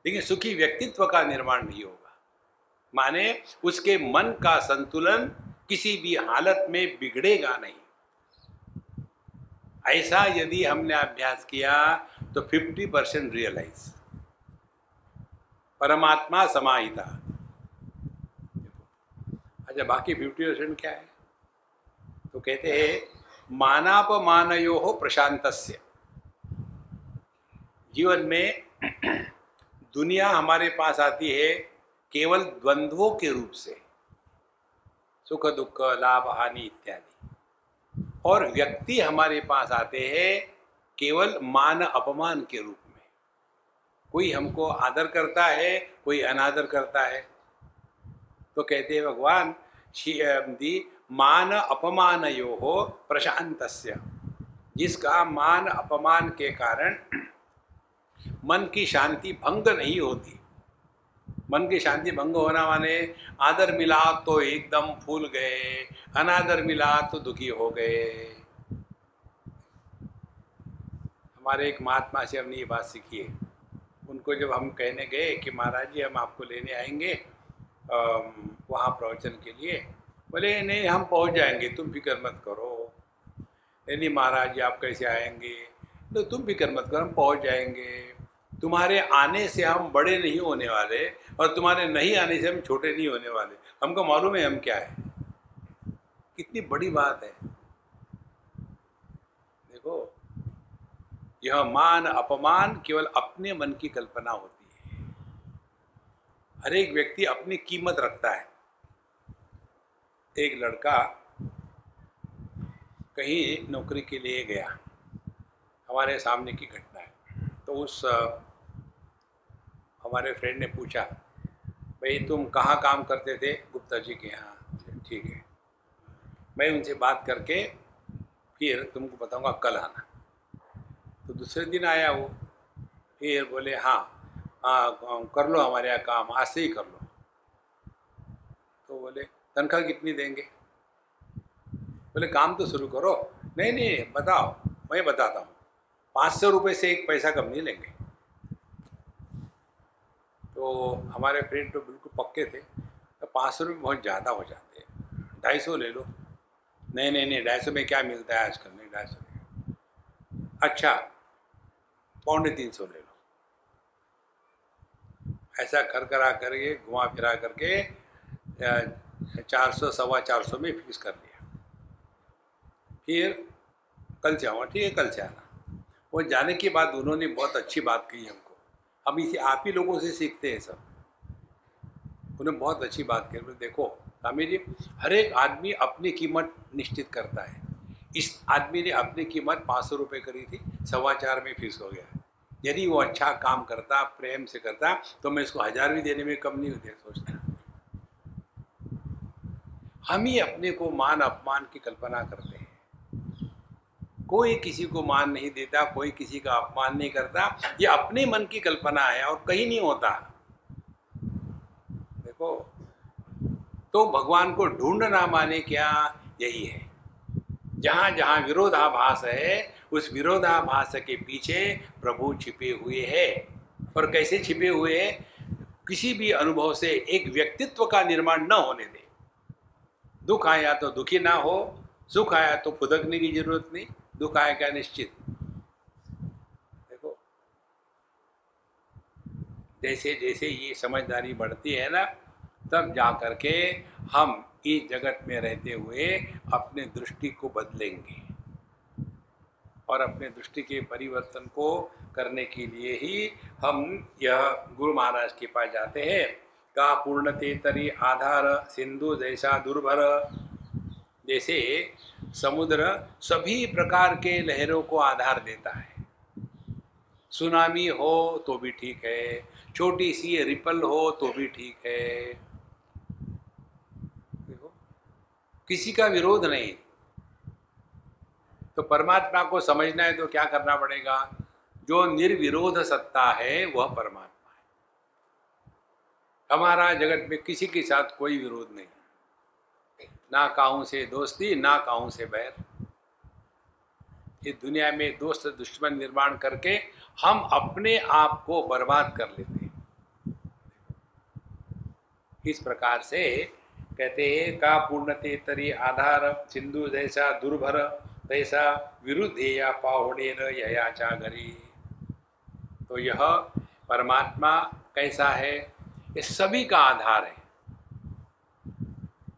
लेकिन सुखी व्यक्तित्व का निर्माण नहीं होगा। माने उसके मन का संतुलन किसी भी हालत में बिगड़ेगा नहीं। ऐसा यदि हमने अभ्यास किया तो 50% रियलाइज, परमात्मा समाहिता। अच्छा, बाकी 50% क्या है? तो कहते हैं मानापमानयोः प्रशांतस्य। जीवन में दुनिया हमारे पास आती है केवल द्वंद्वों के रूप से, सुख दुख लाभ हानि इत्यादि, और व्यक्ति हमारे पास आते हैं केवल मान अपमान के रूप में। कोई हमको आदर करता है, कोई अनादर करता है। तो कहते हैं भगवान मान अपमानयोः प्रशांतस्य, जिसका मान अपमान के कारण मन की शांति भंग नहीं होती। मन की शांति भंग होना माने आदर मिला तो एकदम फूल गए, अनादर मिला तो दुखी हो गए। हमारे एक महात्मा से हमने ये बात सीखी है। उनको जब हम कहने गए कि महाराज जी हम आपको लेने आएंगे वहाँ प्रवचन के लिए, बोले नहीं हम पहुँच जाएंगे, तुम फिक्र मत करो। नहीं महाराज जी आप कैसे आएंगे? तो तुम फिक्र मत करो, हम पहुँच जाएंगे। तुम्हारे आने से हम बड़े नहीं होने वाले, और तुम्हारे नहीं आने से हम छोटे नहीं होने वाले। हमको मालूम है हम क्या है। कितनी बड़ी बात है। देखो, यह मान अपमान केवल अपने मन की कल्पना होती है। हर एक व्यक्ति अपनी कीमत रखता है। एक लड़का कहीं नौकरी के लिए गया, हमारे सामने की घटना है। तो उस हमारे फ्रेंड ने पूछा, भाई तुम कहाँ काम करते थे? गुप्ता जी के यहाँ। ठीक है, मैं उनसे बात करके फिर तुमको बताऊंगा, कल आना। तो दूसरे दिन आया वो, फिर बोले हाँ कर लो हमारे यहाँ काम, आज से ही कर लो। तो बोले तनख्वाह कितनी देंगे? बोले काम तो शुरू करो। नहीं नहीं बताओ, मैं बताता हूँ, 500 रुपये से एक पैसा कम नहीं लेंगे। तो हमारे फ्रेंड तो बिल्कुल पक्के थे, तो 500 रुपये बहुत ज़्यादा हो जाते हैं, 250 ले लो। नहीं नहीं नहीं 250 में क्या मिलता है आजकल? नहीं 250 नहीं। अच्छा 350 ले लो। ऐसा कर करा करके घुमा फिरा करके 400 450 में फिक्स कर लिया। फिर कल से आऊँगा। ठीक है कल से आना। वो जाने के बाद उन्होंने बहुत अच्छी बात कही हमको। हम इसे आप ही लोगों से सीखते हैं सब। उन्होंने बहुत अच्छी बात कही। देखो स्वामी जी, हर एक आदमी अपनी कीमत निश्चित करता है। इस आदमी ने अपनी कीमत 500 रुपये करी थी, 4.25 में फिक्स हो गया। यदि वो अच्छा काम करता, प्रेम से करता, तो मैं इसको 1000 भी देने में कम नहीं होते सोचता। हम ही अपने को मान अपमान की कल्पना करते हैं। कोई किसी को मान नहीं देता, कोई किसी का अपमान नहीं करता। ये अपने मन की कल्पना है और कहीं नहीं होता। देखो, तो भगवान को ढूंढना माने क्या? यही है। जहाँ जहाँ विरोधाभास है, उस विरोधाभास के पीछे प्रभु छिपे हुए हैं। और कैसे छिपे हुए हैं? किसी भी अनुभव से एक व्यक्तित्व का निर्माण न होने दे। दुख आया तो दुखी ना हो, सुख आया तो फुदकने की जरूरत नहीं, दुख आएगा निश्चित। देखो, जैसे जैसे ये समझदारी बढ़ती है ना, तब जा करके हम इस जगत में रहते हुए अपने दृष्टि को बदलेंगे और अपने दृष्टि के परिवर्तन को करने के लिए ही हम यह गुरु महाराज के पास जाते हैं। का पूर्णते तरी आधार सिंधु जैसा दुर्भर, जैसे समुद्र सभी प्रकार के लहरों को आधार देता है। सुनामी हो तो भी ठीक है, छोटी सी रिपल हो तो भी ठीक है, देखो किसी का विरोध नहीं। तो परमात्मा को समझना है तो क्या करना पड़ेगा? जो निर्विरोध सत्ता है वह परमात्मा है। हमारा जगत में किसी के साथ कोई विरोध नहीं, ना काहू से दोस्ती ना काहू से बैर। इस दुनिया में दोस्त दुश्मन निर्माण करके हम अपने आप को बर्बाद कर लेते हैं। इस प्रकार से कहते हैं का पूर्णते तरी आधार सिंधु जैसा दुर्भर तैसा विरुद्ध या पाहुणेर ययाचा घरी। तो यह परमात्मा कैसा है? ये सभी का आधार है।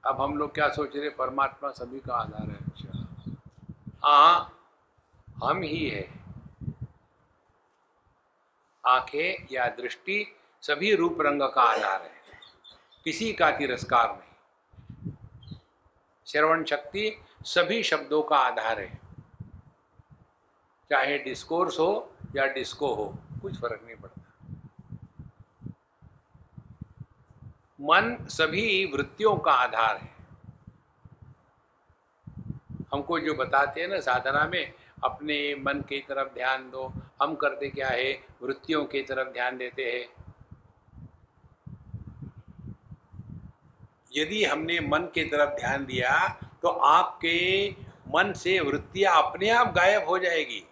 अब हम लोग क्या सोच रहे? परमात्मा सभी का आधार है। अच्छा, हाँ, हम ही है। आंखें या दृष्टि सभी रूप रंग का आधार है, किसी का तिरस्कार नहीं। श्रवण शक्ति सभी शब्दों का आधार है, चाहे डिस्कोर्स हो या डिस्को हो, कुछ फर्क नहीं पड़ता। मन सभी वृत्तियों का आधार है। हमको जो बताते हैं ना साधना में, अपने मन की तरफ ध्यान दो, हम करते क्या है? वृत्तियों की तरफ ध्यान देते हैं। यदि हमने मन की तरफ ध्यान दिया तो आपके मन से वृत्तियां अपने आप गायब हो जाएगी।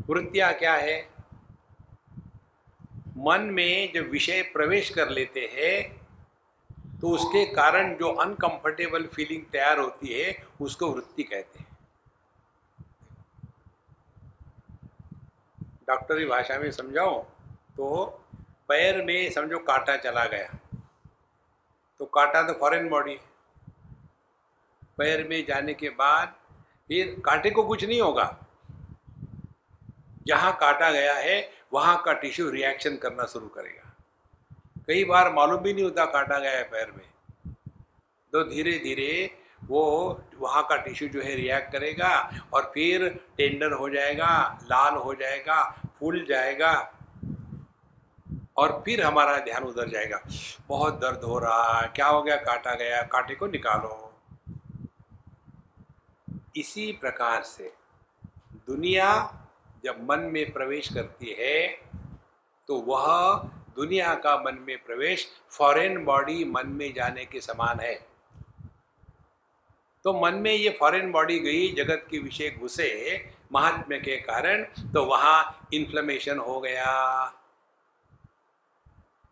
वृत्तियां क्या है? मन में जब विषय प्रवेश कर लेते हैं तो उसके कारण जो अनकंफर्टेबल फीलिंग तैयार होती है उसको वृत्ति कहते हैं। डॉक्टरी भाषा में समझाओ तो पैर में समझो कांटा चला गया, तो कांटा तो फॉरेन बॉडी है। पैर में जाने के बाद फिर कांटे को कुछ नहीं होगा, जहां काटा गया है वहां का टिश्यू रिएक्शन करना शुरू करेगा। कई बार मालूम भी नहीं होता काटा गया है पैर में, तो धीरे धीरे वो वहाँ का टिश्यू जो है रिएक्ट करेगा और फिर टेंडर हो जाएगा, लाल हो जाएगा, फूल जाएगा और फिर हमारा ध्यान उधर जाएगा। बहुत दर्द हो रहा है, क्या हो गया? काटा गया, कांटे को निकालो। इसी प्रकार से दुनिया जब मन में प्रवेश करती है तो वह दुनिया का मन में प्रवेश फॉरेन बॉडी मन में जाने के समान है। तो मन में ये फॉरेन बॉडी गई, जगत के विषय घुसे महात्म्य के कारण, तो वहां इन्फ्लेमेशन हो गया,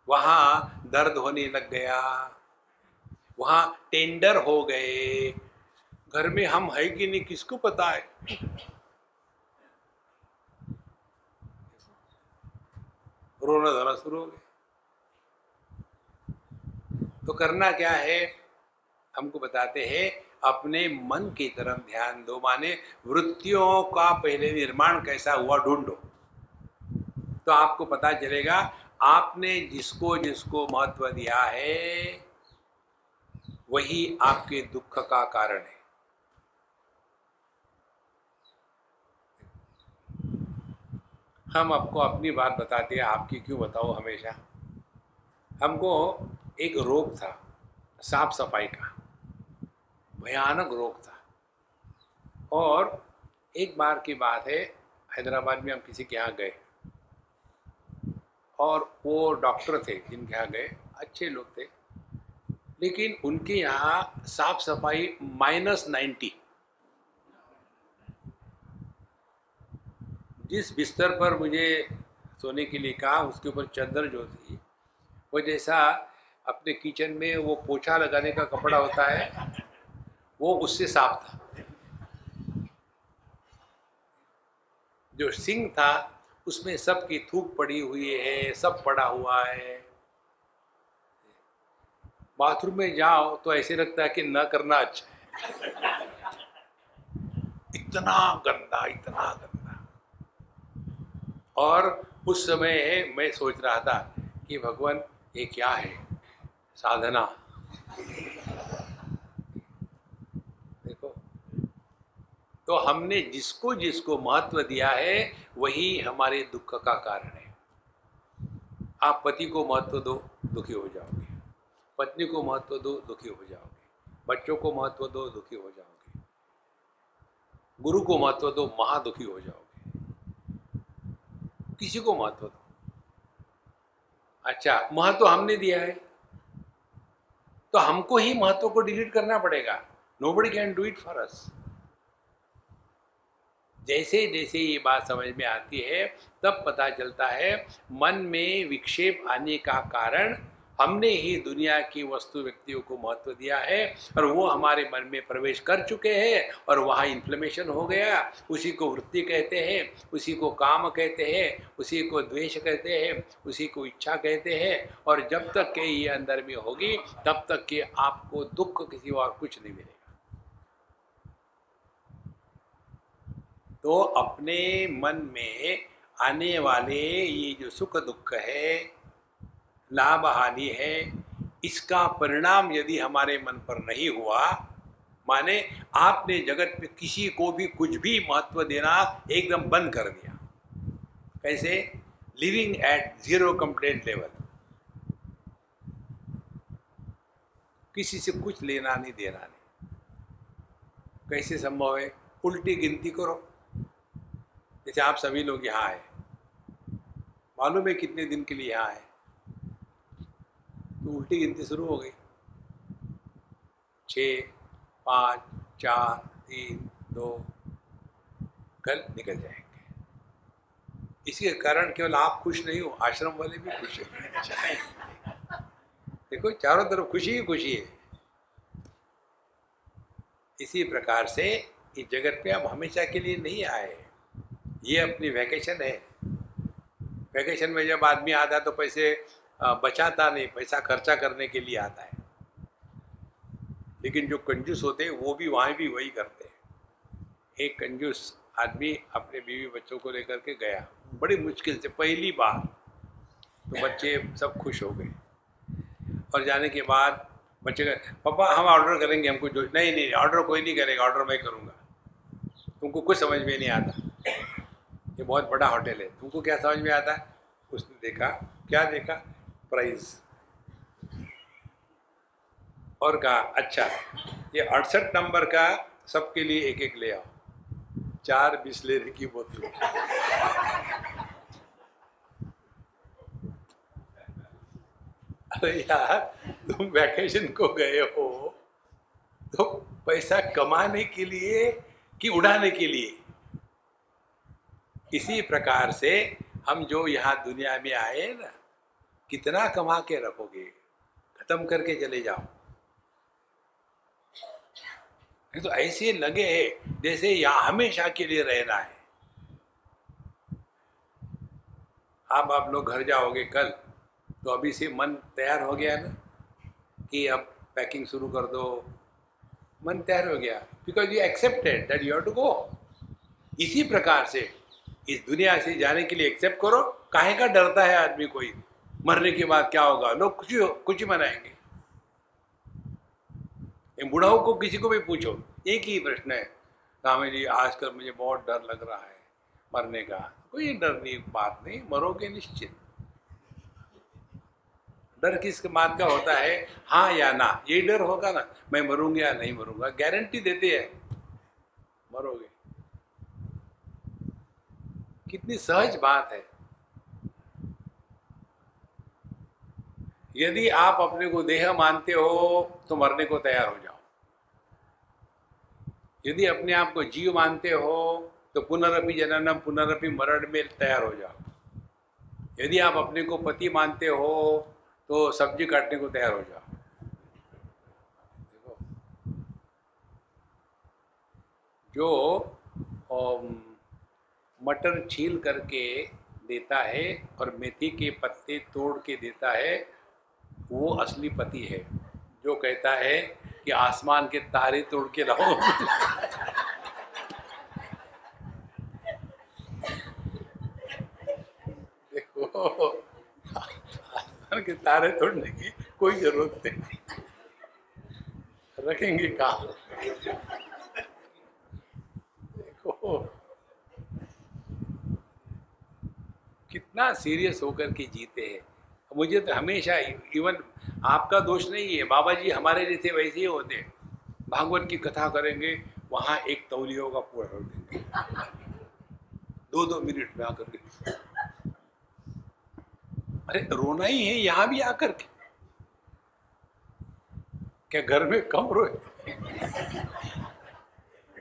वहां दर्द होने लग गया, वहां टेंडर हो गए। घर में हम है कि नहीं किसको पता है? रोना धोना शुरू हो गया। तो करना क्या है? हमको बताते हैं अपने मन की तरफ ध्यान दो, माने वृत्तियों का पहले निर्माण कैसा हुआ ढूंढो, तो आपको पता चलेगा आपने जिसको जिसको महत्व दिया है वही आपके दुख का कारण है। हम आपको अपनी बात बताते हैं, आपकी क्यों बताओ हमेशा। हमको एक रोग था साफ सफाई का, भयानक रोग था। और एक बार की बात है, हैदराबाद में हम किसी के यहाँ गए और वो डॉक्टर थे जिनके यहाँ गए, अच्छे लोग थे, लेकिन उनके यहाँ साफ सफाई -90। जिस बिस्तर पर मुझे सोने के लिए कहा उसके ऊपर चादर जो थी वो जैसा अपने किचन में वो पोछा लगाने का कपड़ा होता है वो उससे साफ था। जो सिंक था उसमें सबकी थूक पड़ी हुई है, सब पड़ा हुआ है। बाथरूम में जाओ तो ऐसे लगता है कि न करना अच्छा है। इतना गंदा, इतना गंदा। और उस समय मैं सोच रहा था कि भगवान ये क्या है, साधना। देखो, तो हमने जिसको जिसको महत्व दिया है वही हमारे दुख का कारण है। आप पति को महत्व दो, दुखी हो जाओगे। पत्नी को महत्व दो, दुखी हो जाओगे। बच्चों को महत्व दो, दुखी हो जाओगे। गुरु को महत्व दो, महा दुखी हो जाओगे। किसी को महत्व दो। अच्छा, महत्व हमने दिया है तो हमको ही महत्व को डिलीट करना पड़ेगा। Nobody can do it for us. जैसे जैसे ये बात समझ में आती है तब पता चलता है मन में विक्षेप आने का कारण हमने ही दुनिया की वस्तु व्यक्तियों को महत्व दिया है और वो हमारे मन में प्रवेश कर चुके हैं और वहाँ इन्फ्लेमेशन हो गया। उसी को वृत्ति कहते हैं, उसी को काम कहते हैं, उसी को द्वेष कहते हैं, उसी को इच्छा कहते हैं। और जब तक के ये अंदर में होगी तब तक कि आपको दुख किसी और कुछ नहीं मिलेगा। तो अपने मन में आने वाले ये जो सुख दुख है, लाभ हानि है, इसका परिणाम यदि हमारे मन पर नहीं हुआ, माने आपने जगत में किसी को भी कुछ भी महत्व देना एकदम बंद कर दिया। कैसे? Living at zero complaint level. किसी से कुछ लेना नहीं देना नहीं। कैसे संभव है? उल्टी गिनती करो। जैसे आप सभी लोग यहाँ आए, मालूम है कितने दिन के लिए यहाँ आए, तो उल्टी गिनती शुरू हो गई। 6, 5, 4, 3, 2, कल निकल जाएंगे। इसी कारण केवल आप खुश नहीं हो, आश्रम वाले भी खुश हैं। देखो, चारों तरफ खुशी ही खुशी है। इसी प्रकार से इस जगत पे हम हमेशा के लिए नहीं आए। ये अपनी वैकेशन है। वैकेशन में जब आदमी आता है तो पैसे बचाता नहीं, पैसा खर्चा करने के लिए आता है। लेकिन जो कंजूस होते हैं वो भी वहाँ भी वही करते हैं। एक कंजूस आदमी अपने बीवी बच्चों को लेकर के गया, बड़ी मुश्किल से पहली बार, तो बच्चे सब खुश हो गए। और जाने के बाद बच्चे कहे, पापा हम ऑर्डर करेंगे, हमको जो नहीं नहीं ऑर्डर कोई नहीं करेगा, ऑर्डर मैं करूँगा। तुमको कुछ समझ में नहीं आता, ये बहुत बड़ा होटल है, तुमको क्या समझ में आता है? उसने देखा, क्या देखा? प्राइस। और कहा अच्छा ये 68 नंबर का सबके लिए एक एक ले आओ, 4 बिस्लेरी की बोतल। अरे यार, तुम वैकेशन को गए हो तो पैसा कमाने के लिए कि उड़ाने के लिए? इसी प्रकार से हम जो यहाँ दुनिया में आए ना, कितना कमा के रखोगे? खत्म करके चले जाओ। तो ऐसे लगे जैसे यहाँ हमेशा के लिए रहना है। आप लोग घर जाओगे कल, तो अभी से मन तैयार हो गया ना कि अब पैकिंग शुरू कर दो। मन तैयार हो गया because you accepted that you have to go. इसी प्रकार से इस दुनिया से जाने के लिए एक्सेप्ट करो। काहे का डरता है आदमी? कोई मरने के बाद क्या होगा? लोग कुछ ही मनाएंगे। बुढ़ाओं को किसी को भी पूछो, एक ही प्रश्न है, स्वामी जी आजकल मुझे बहुत डर लग रहा है मरने का। कोई डर नहीं, बात नहीं, मरोगे निश्चित। डर किस बात का होता है? हाँ या ना, यही डर होगा ना, मैं मरूंगा या नहीं मरूंगा। गारंटी देते हैं मरोगे। कितनी सहज बात है। यदि आप अपने को देह मानते हो तो मरने को तैयार हो जाओ। यदि अपने आप को जीव मानते हो तो पुनरपि जननम पुनरपि मरण में तैयार हो जाओ। यदि आप अपने को पति मानते हो तो सब्जी काटने को तैयार हो जाओ। देखो, जो मटर छील करके देता है और मेथी के पत्ते तोड़ के देता है, वो असली पति है। जो कहता है कि आसमान के तारे तोड़ के लाओ। देखो, आसमान के तारे तोड़ने की कोई जरूरत नहीं, रखेंगे कहाँ? देखो कितना सीरियस होकर के जीते हैं। मुझे तो हमेशा, इवन आपका दोष नहीं है, बाबा जी हमारे जैसे वैसे ही होते हैं। भागवत की कथा करेंगे, वहां एक तौलियों का पूरा रख देंगे, 2-2 मिनट में आकर के। अरे रोना ही है यहाँ भी आकर के, क्या घर में कम रोए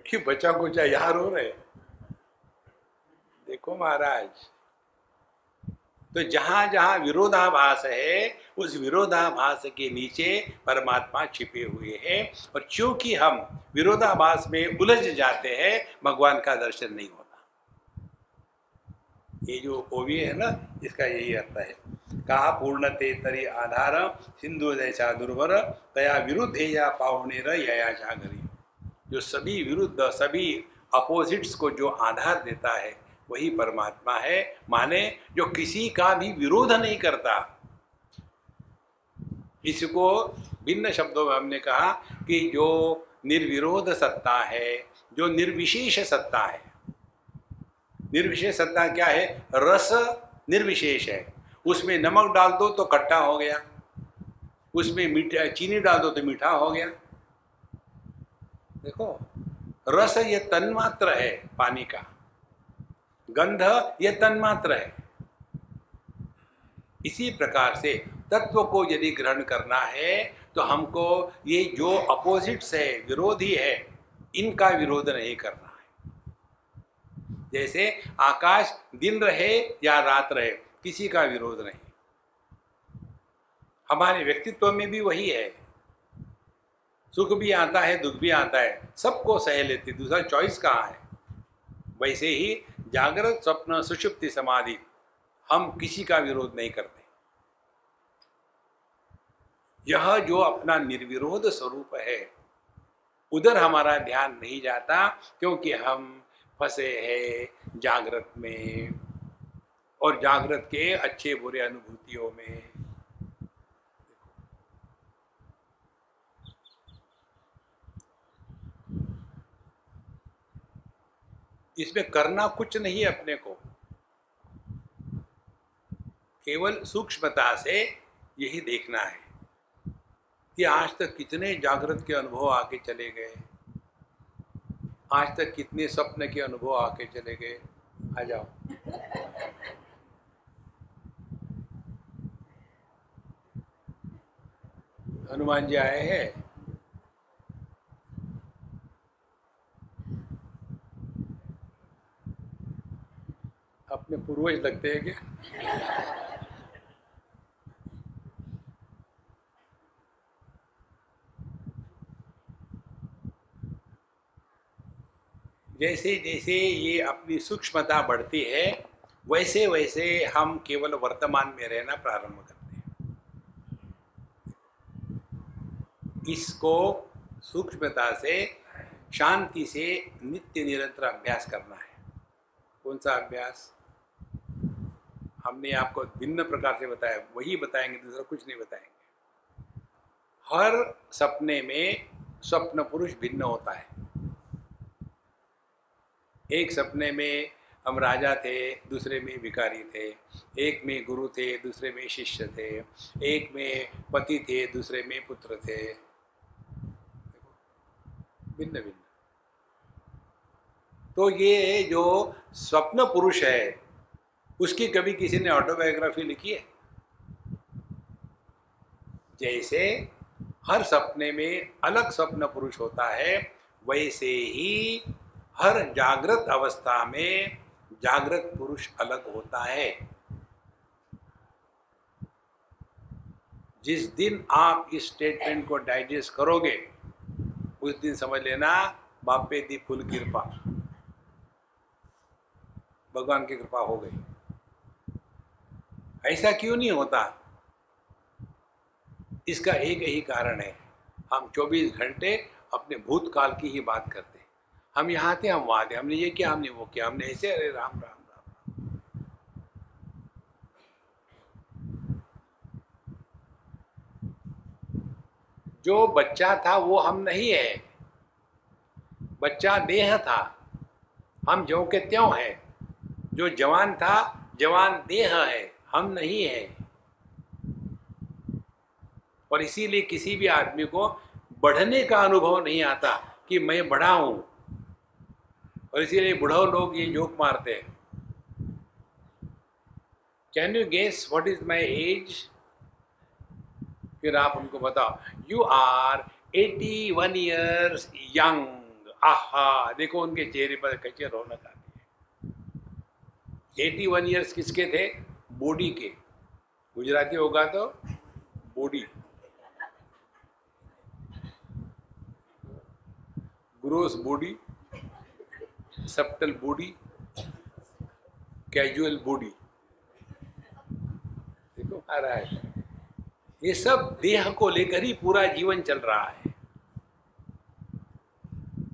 कि बच्चा को चाहे यहाँ रो रहे? देखो महाराज, तो जहां जहां विरोधाभास है, उस विरोधाभास के नीचे परमात्मा छिपे हुए हैं। और क्योंकि हम विरोधाभास में उलझ जाते हैं, भगवान का दर्शन नहीं होता। ये जो ओवी है ना, इसका यही अर्थ है। कहा पूर्णते तरी आधार सिंधु जैसा दुर्वर तया विरुद्ध या पावने रया जागरी। जो सभी विरुद्ध, सभी अपोजिट्स को जो आधार देता है, वही परमात्मा है। माने जो किसी का भी विरोध नहीं करता। इसको भिन्न शब्दों में हमने कहा कि जो निर्विरोध सत्ता है, जो निर्विशेष सत्ता है। निर्विशेष सत्ता क्या है? रस निर्विशेष है, उसमें नमक डाल दो तो खट्टा हो गया, उसमें मीठा चीनी डाल दो तो मीठा हो गया। देखो, रस ये तन्मात्र है पानी का, गंध ये तन्मात्र है। इसी प्रकार से तत्व को यदि ग्रहण करना है तो हमको ये जो अपोजिट्स है, विरोधी है, इनका विरोध नहीं करना है। जैसे आकाश दिन रहे या रात रहे, किसी का विरोध नहीं। हमारे व्यक्तित्व में भी वही है, सुख भी आता है, दुख भी आता है, सबको सह लेते, दूसरा चॉइस कहाँ है? वैसे ही जागृत, स्वप्न, सुषुप्ति, समाधि, हम किसी का विरोध नहीं करते। यह जो अपना निर्विरोध स्वरूप है, उधर हमारा ध्यान नहीं जाता, क्योंकि हम फंसे हैं जागृत में और जागृत के अच्छे बुरे अनुभूतियों में। इसमें करना कुछ नहीं है अपने को, केवल सूक्ष्मता से यही देखना है कि आज तक कितने जागृत के अनुभव आके चले गए, आज तक कितने स्वप्न के अनुभव आके चले गए। आ जाओ, हनुमान जी आए हैं। अपने पूर्वज लगते हैं क्या? जैसे जैसे ये अपनी सूक्ष्मता बढ़ती है, वैसे वैसे हम केवल वर्तमान में रहना प्रारंभ करते हैं। इसको सूक्ष्मता से, शांति से नित्य निरंतर अभ्यास करना है। कौन सा अभ्यास? हमने आपको भिन्न प्रकार से बताया, वही बताएंगे, दूसरा कुछ नहीं बताएंगे। हर सपने में स्वप्न पुरुष भिन्न होता है। एक सपने में हम राजा थे, दूसरे में भिखारी थे, एक में गुरु थे, दूसरे में शिष्य थे, एक में पति थे, दूसरे में पुत्र थे। भिन्न भिन्न। तो ये जो स्वप्न पुरुष है, उसकी कभी किसी ने ऑटोबायोग्राफी लिखी है? जैसे हर सपने में अलग स्वप्न पुरुष होता है, वैसे ही हर जागृत अवस्था में जागृत पुरुष अलग होता है। जिस दिन आप इस स्टेटमेंट को डाइजेस्ट करोगे, उस दिन समझ लेना बापे दी फुल कृपा, भगवान की कृपा हो गई। ऐसा क्यों नहीं होता? इसका एक ही कारण है, हम 24 घंटे अपने भूतकाल की ही बात करते हैं। हम यहाँ थे, हम वहाँ थे, हमने ये किया, हमने वो किया, हमने ऐसे, अरे राम राम राम। जो बच्चा था वो हम नहीं है, बच्चा देह था, हम ज्यों के त्यों हैं। जो जवान था, जवान देह है, हम नहीं है। और इसीलिए किसी भी आदमी को बढ़ने का अनुभव नहीं आता कि मैं बढ़ा हूं। और इसीलिए बुढ़ो लोग ये जोक मारते हैं, can you guess what is my age. फिर आप उनको बताओ, यू आर 81 यंग। आहा, देखो उनके चेहरे पर कैसे रौनक आती है। 81 किसके थे? बॉडी के। गुजराती होगा तो body, gross body, subtle body, casual body. देखो आ रहा है, ये सब देह को लेकर ही पूरा जीवन चल रहा है।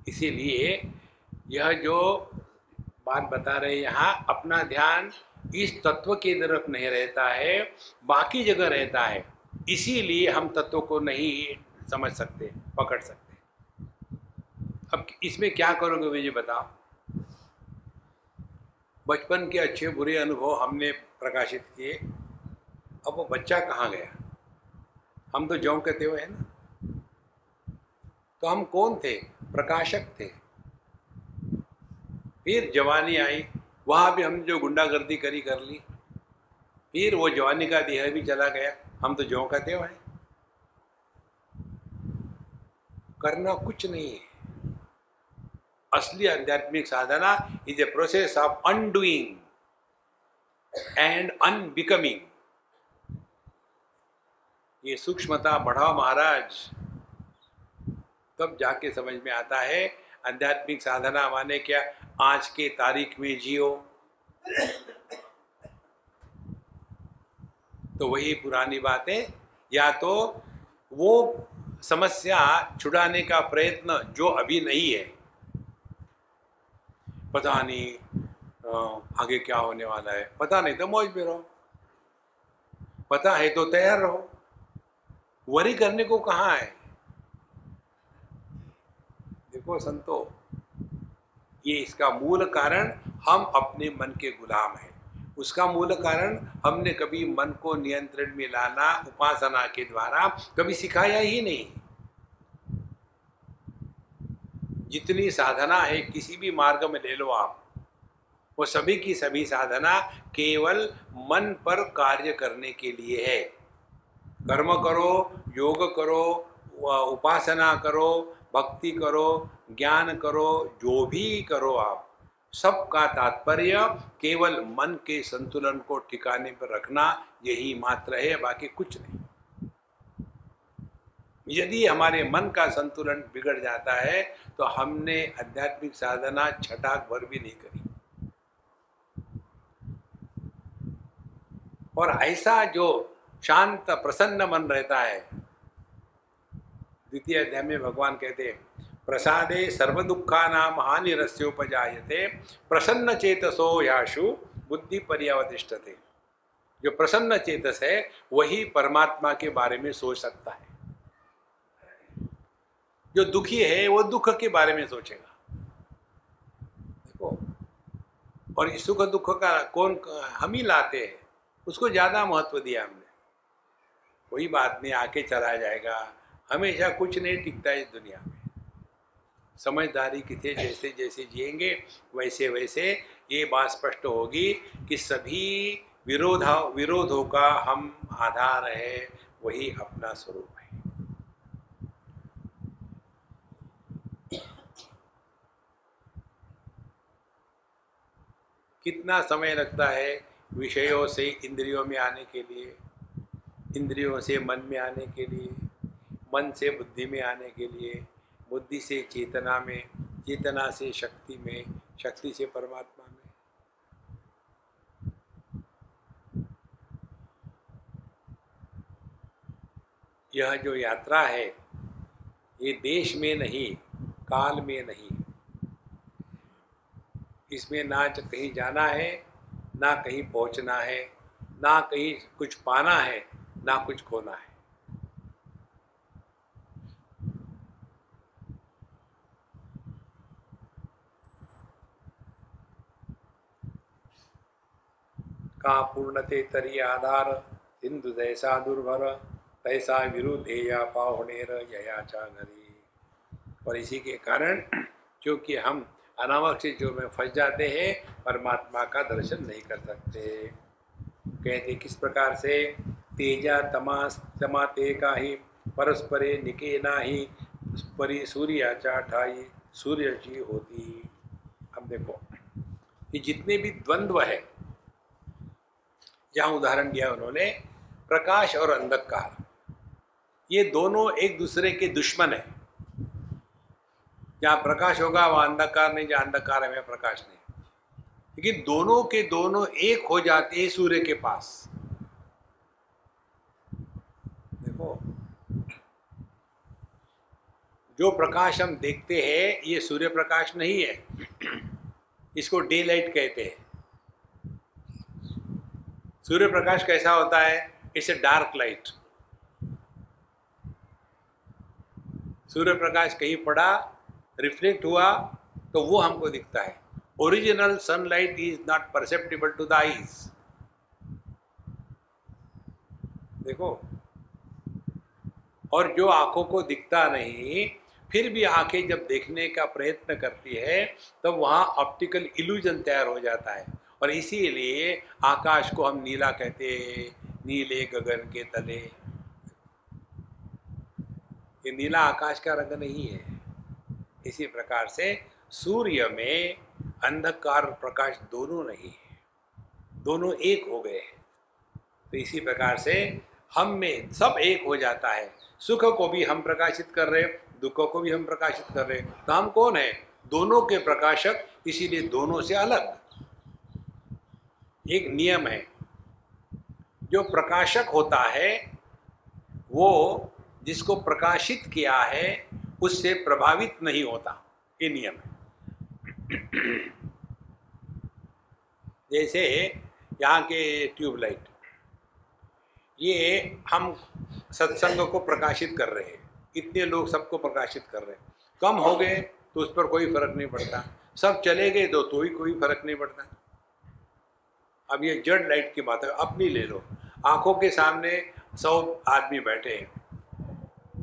इसीलिए यह जो बात बता रहे यहाँ, अपना ध्यान इस तत्व की तरफ नहीं रहता है, बाकी जगह रहता है। इसीलिए हम तत्व को नहीं समझ सकते, पकड़ सकते। अब इसमें क्या करोगे मुझे बताओ। बचपन के अच्छे बुरे अनुभव हमने प्रकाशित किए, अब वो बच्चा कहाँ गया? हम तो ज्यों कहते हुए हैं ना। तो हम कौन थे? प्रकाशक थे। फिर जवानी आई, वहां भी हमने जो गुंडागर्दी करी कर ली। फिर वो जवानी का देह भी चला गया, हम तो ज्यों कहते हुए हैं। करना कुछ नहीं है। असली आध्यात्मिक साधना is a process of undoing and unbecoming. ये सूक्ष्मता बढ़ाओ महाराज, तब जाके समझ में आता है आध्यात्मिक साधना माने क्या। आज के तारीख में जियो, तो वही पुरानी बातें, या तो वो समस्या छुड़ाने का प्रयत्न जो अभी नहीं है, पता नहीं आगे क्या होने वाला है, पता नहीं तो मौज में रहो, पता है तो तैयार रहो। वरी करने को कहाँ है? देखो संतो, ये इसका मूल कारण हम अपने मन के गुलाम हैं। उसका मूल कारण हमने कभी मन को नियंत्रण में लाना उपासना के द्वारा कभी सिखाया ही नहीं। जितनी साधना है किसी भी मार्ग में ले लो आप, वो सभी की सभी साधना केवल मन पर कार्य करने के लिए है। कर्म करो, योग करो, उपासना करो, भक्ति करो, ज्ञान करो, जो भी करो आप, सबका तात्पर्य केवल मन के संतुलन को ठिकाने पर रखना, यही मात्र है, बाकी कुछ नहीं। यदि हमारे मन का संतुलन बिगड़ जाता है तो हमने आध्यात्मिक साधना छटाक भर भी नहीं करी। और ऐसा जो शांत प्रसन्न मन रहता है, द्वितीय अध्याय में भगवान कहते हैं, प्रसादे सर्व दुखा नाम हानिरस्योपजायते प्रसन्न चेतसो याशु बुद्धि पर्यावतिष्ठते। जो प्रसन्न चेतस है वही परमात्मा के बारे में सोच सकता है। जो दुखी है वो दुख के बारे में सोचेगा। देखो, और इस सुख दुख का कौन, हम ही लाते हैं, उसको ज्यादा महत्व दिया हमने। कोई बात नहीं, आके चला जाएगा, हमेशा कुछ नहीं टिकता इस दुनिया में। समझदारी के थे जैसे जैसे जिएंगे वैसे वैसे ये बात स्पष्ट होगी कि सभी विरोधों का हम आधार है, वही अपना स्वरूप है। कितना समय लगता है विषयों से इंद्रियों में आने के लिए, इंद्रियों से मन में आने के लिए, मन से बुद्धि में आने के लिए, बुद्धि से चेतना में, चेतना से शक्ति में, शक्ति से परमात्मा में। यह जो यात्रा है ये देश में नहीं, काल में नहीं, इसमें ना कहीं जाना है, ना कहीं पहुंचना है, ना कहीं कुछ पाना है, ना कुछ खोना है। का पूर्णते तरी आधार, सिंधु जैसा दुर्भर, तैसा विरुद्धे या पाहुणेर ययाचा घरी। और इसी के कारण क्योंकि हम अनावश्यक चीजों में फंस जाते हैं, परमात्मा का दर्शन नहीं कर सकते। कहते किस प्रकार से, तेजा तमा ते का ही परस्परे निके नाही, परी सूर्याचा ठाई सूर्य जी होती। अब देखो, ये जितने भी द्वंद्व है, जहां उदाहरण दिया उन्होंने, प्रकाश और अंधकार, ये दोनों एक दूसरे के दुश्मन है। जहाँ प्रकाश होगा वहाँ अंधकार नहीं, जहाँ अंधकार है वहाँ प्रकाश नहीं। लेकिन दोनों के दोनों एक हो जाते हैं सूर्य के पास। देखो, जो प्रकाश हम देखते हैं ये सूर्य प्रकाश नहीं है, इसको डे लाइट कहते हैं। सूर्य प्रकाश कैसा होता है? It's a dark light. सूर्य प्रकाश कहीं पड़ा, रिफ्लेक्ट हुआ, तो वो हमको दिखता है। Original sunlight is not perceptible to the eyes. देखो, और जो आंखों को दिखता नहीं, फिर भी आंखें जब देखने का प्रयत्न करती है तब वहाँ ऑप्टिकल इल्यूजन तैयार हो जाता है। और इसीलिए आकाश को हम नीला कहते हैं, नीले गगन के तले। ये नीला आकाश का रंग नहीं है। इसी प्रकार से सूर्य में अंधकार और प्रकाश दोनों नहीं है, दोनों एक हो गए हैं। तो इसी प्रकार से हम में सब एक हो जाता है। सुख को भी हम प्रकाशित कर रहे, दुखों को भी हम प्रकाशित कर रहे, तो हम कौन है? दोनों के प्रकाशक, इसीलिए दोनों से अलग। एक नियम है, जो प्रकाशक होता है वो जिसको प्रकाशित किया है उससे प्रभावित नहीं होता, ये नियम है। जैसे यहाँ के ट्यूबलाइट, ये हम सत्संग को प्रकाशित कर रहे हैं, इतने लोग सबको प्रकाशित कर रहे हैं। कम हो गए तो उस पर कोई फर्क नहीं पड़ता, सब चले गए तो ही कोई फर्क नहीं पड़ता। अब ये जड़ लाइट की बात है, अपनी ले लो। आंखों के सामने 100 आदमी बैठे हैं,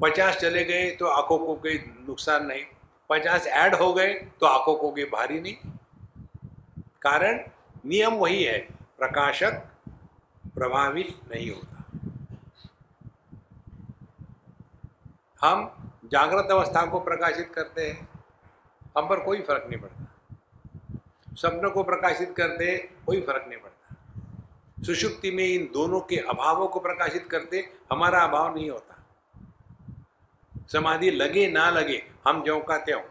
50 चले गए तो आंखों को कोई नुकसान नहीं, 50 ऐड हो गए तो आंखों को कोई भारी नहीं। कारण नियम वही है, प्रकाशक प्रभावित नहीं होता। हम जागृत अवस्था को प्रकाशित करते हैं, हम पर कोई फर्क नहीं पड़ता। स्वप्न को प्रकाशित करते हैं, कोई फर्क नहीं पड़ता। सुषुप्ति में इन दोनों के अभावों को प्रकाशित करते, हमारा अभाव नहीं होता। समाधि लगे ना लगे, हम ज्यों का त्यों।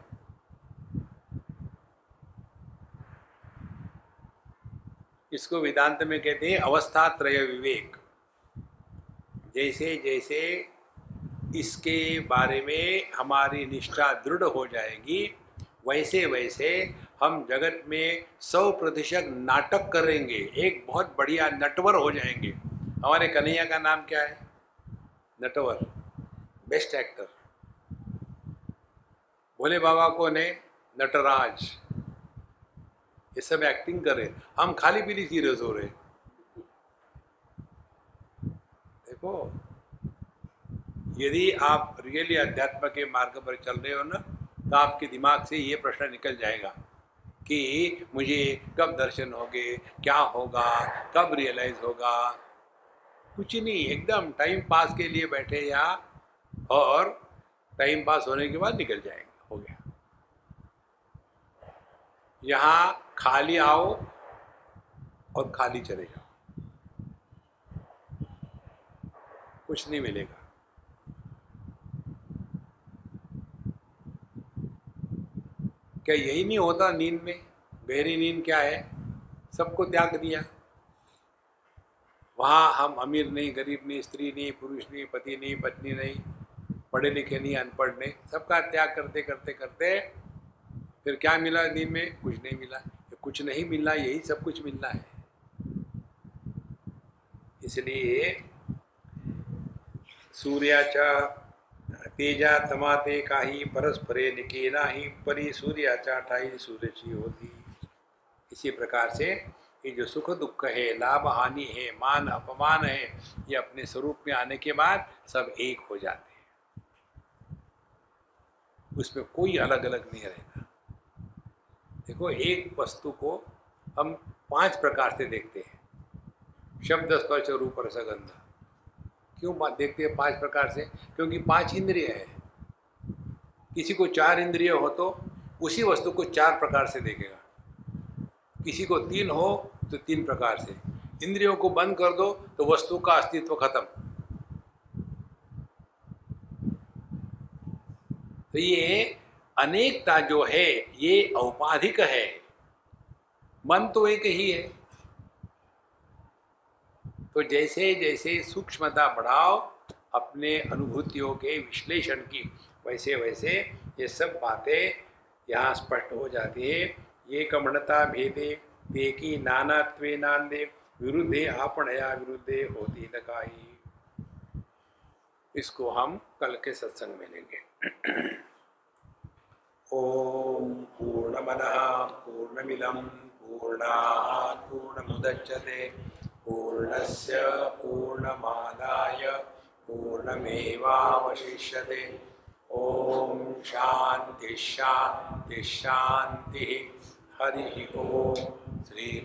इसको वेदांत में कहते हैं अवस्था त्रय विवेक। जैसे जैसे इसके बारे में हमारी निष्ठा दृढ़ हो जाएगी, वैसे वैसे हम जगत में 100% नाटक करेंगे, एक बहुत बढ़िया नटवर हो जाएंगे। हमारे कन्हैया का नाम क्या है? Natwar, best actor. भोले बाबा को ने नटराज। ये सब एक्टिंग कर रहे, हम खाली पीली सीरियस हो रहे। देखो, यदि आप रियली अध्यात्म के मार्ग पर चल रहे हो ना, तो आपके दिमाग से ये प्रश्न निकल जाएगा कि मुझे कब दर्शन होंगे, क्या होगा, कब रियलाइज होगा। कुछ नहीं, एकदम टाइम पास के लिए बैठे यहाँ, और टाइम पास होने के बाद निकल जाएंगे, हो गया। यहाँ खाली आओ और खाली चले जाओ, कुछ नहीं मिलेगा। क्या यही नहीं होता नींद में? गहरी नींद क्या है? सबको त्याग दिया। वहाँ हम अमीर नहीं, गरीब नहीं, स्त्री नहीं, पुरुष नहीं, पति नहीं, पत्नी नहीं, पढ़े लिखे नहीं, अनपढ़ नहीं, सबका त्याग करते करते करते फिर क्या मिला दिन में? कुछ नहीं मिला। कुछ नहीं मिलना यही सब कुछ मिलना है। इसलिए सूर्याचा तेजा तमाते काही परस्परे निके नाही परी सूर्याचा ठाई सूर्यची होती। इसी प्रकार से ये जो सुख दुख है, लाभ हानि है, मान अपमान है, ये अपने स्वरूप में आने के बाद सब एक हो जाते हैं। उसमें कोई अलग अलग नहीं रहता। देखो, एक वस्तु को हम 5 प्रकार से देखते हैं, शब्द स्पर्श रूप रसगंध। क्यों देखते हैं 5 प्रकार से? क्योंकि 5 इंद्रिय है। किसी को 4 इंद्रिय हो तो उसी वस्तु को 4 प्रकार से देखेगा, किसी को 3 हो तो 3 प्रकार से। इंद्रियों को बंद कर दो तो वस्तु का अस्तित्व खत्म। तो ये अनेकता जो है ये औपाधिक है, मन तो एक ही है। तो जैसे जैसे सूक्ष्मता बढ़ाओ अपने अनुभूतियों के विश्लेषण की, वैसे वैसे ये सब बातें यहाँ स्पष्ट हो जाती है। ये कमणता भेदे ते की नानात्वे नांदे विरुद्धे आपणया विरुद्धे होती न काई। इसको हम कल के सत्संग में लेंगे। ओम पूर्णमदः पूर्णमिदं पूर्णात् पूर्णमुदच्यते पूर्णस्य पूर्णमादाय पूर्णमेवावशिष्यते। ओम शांति शांति शांति। हरि ओम। श्री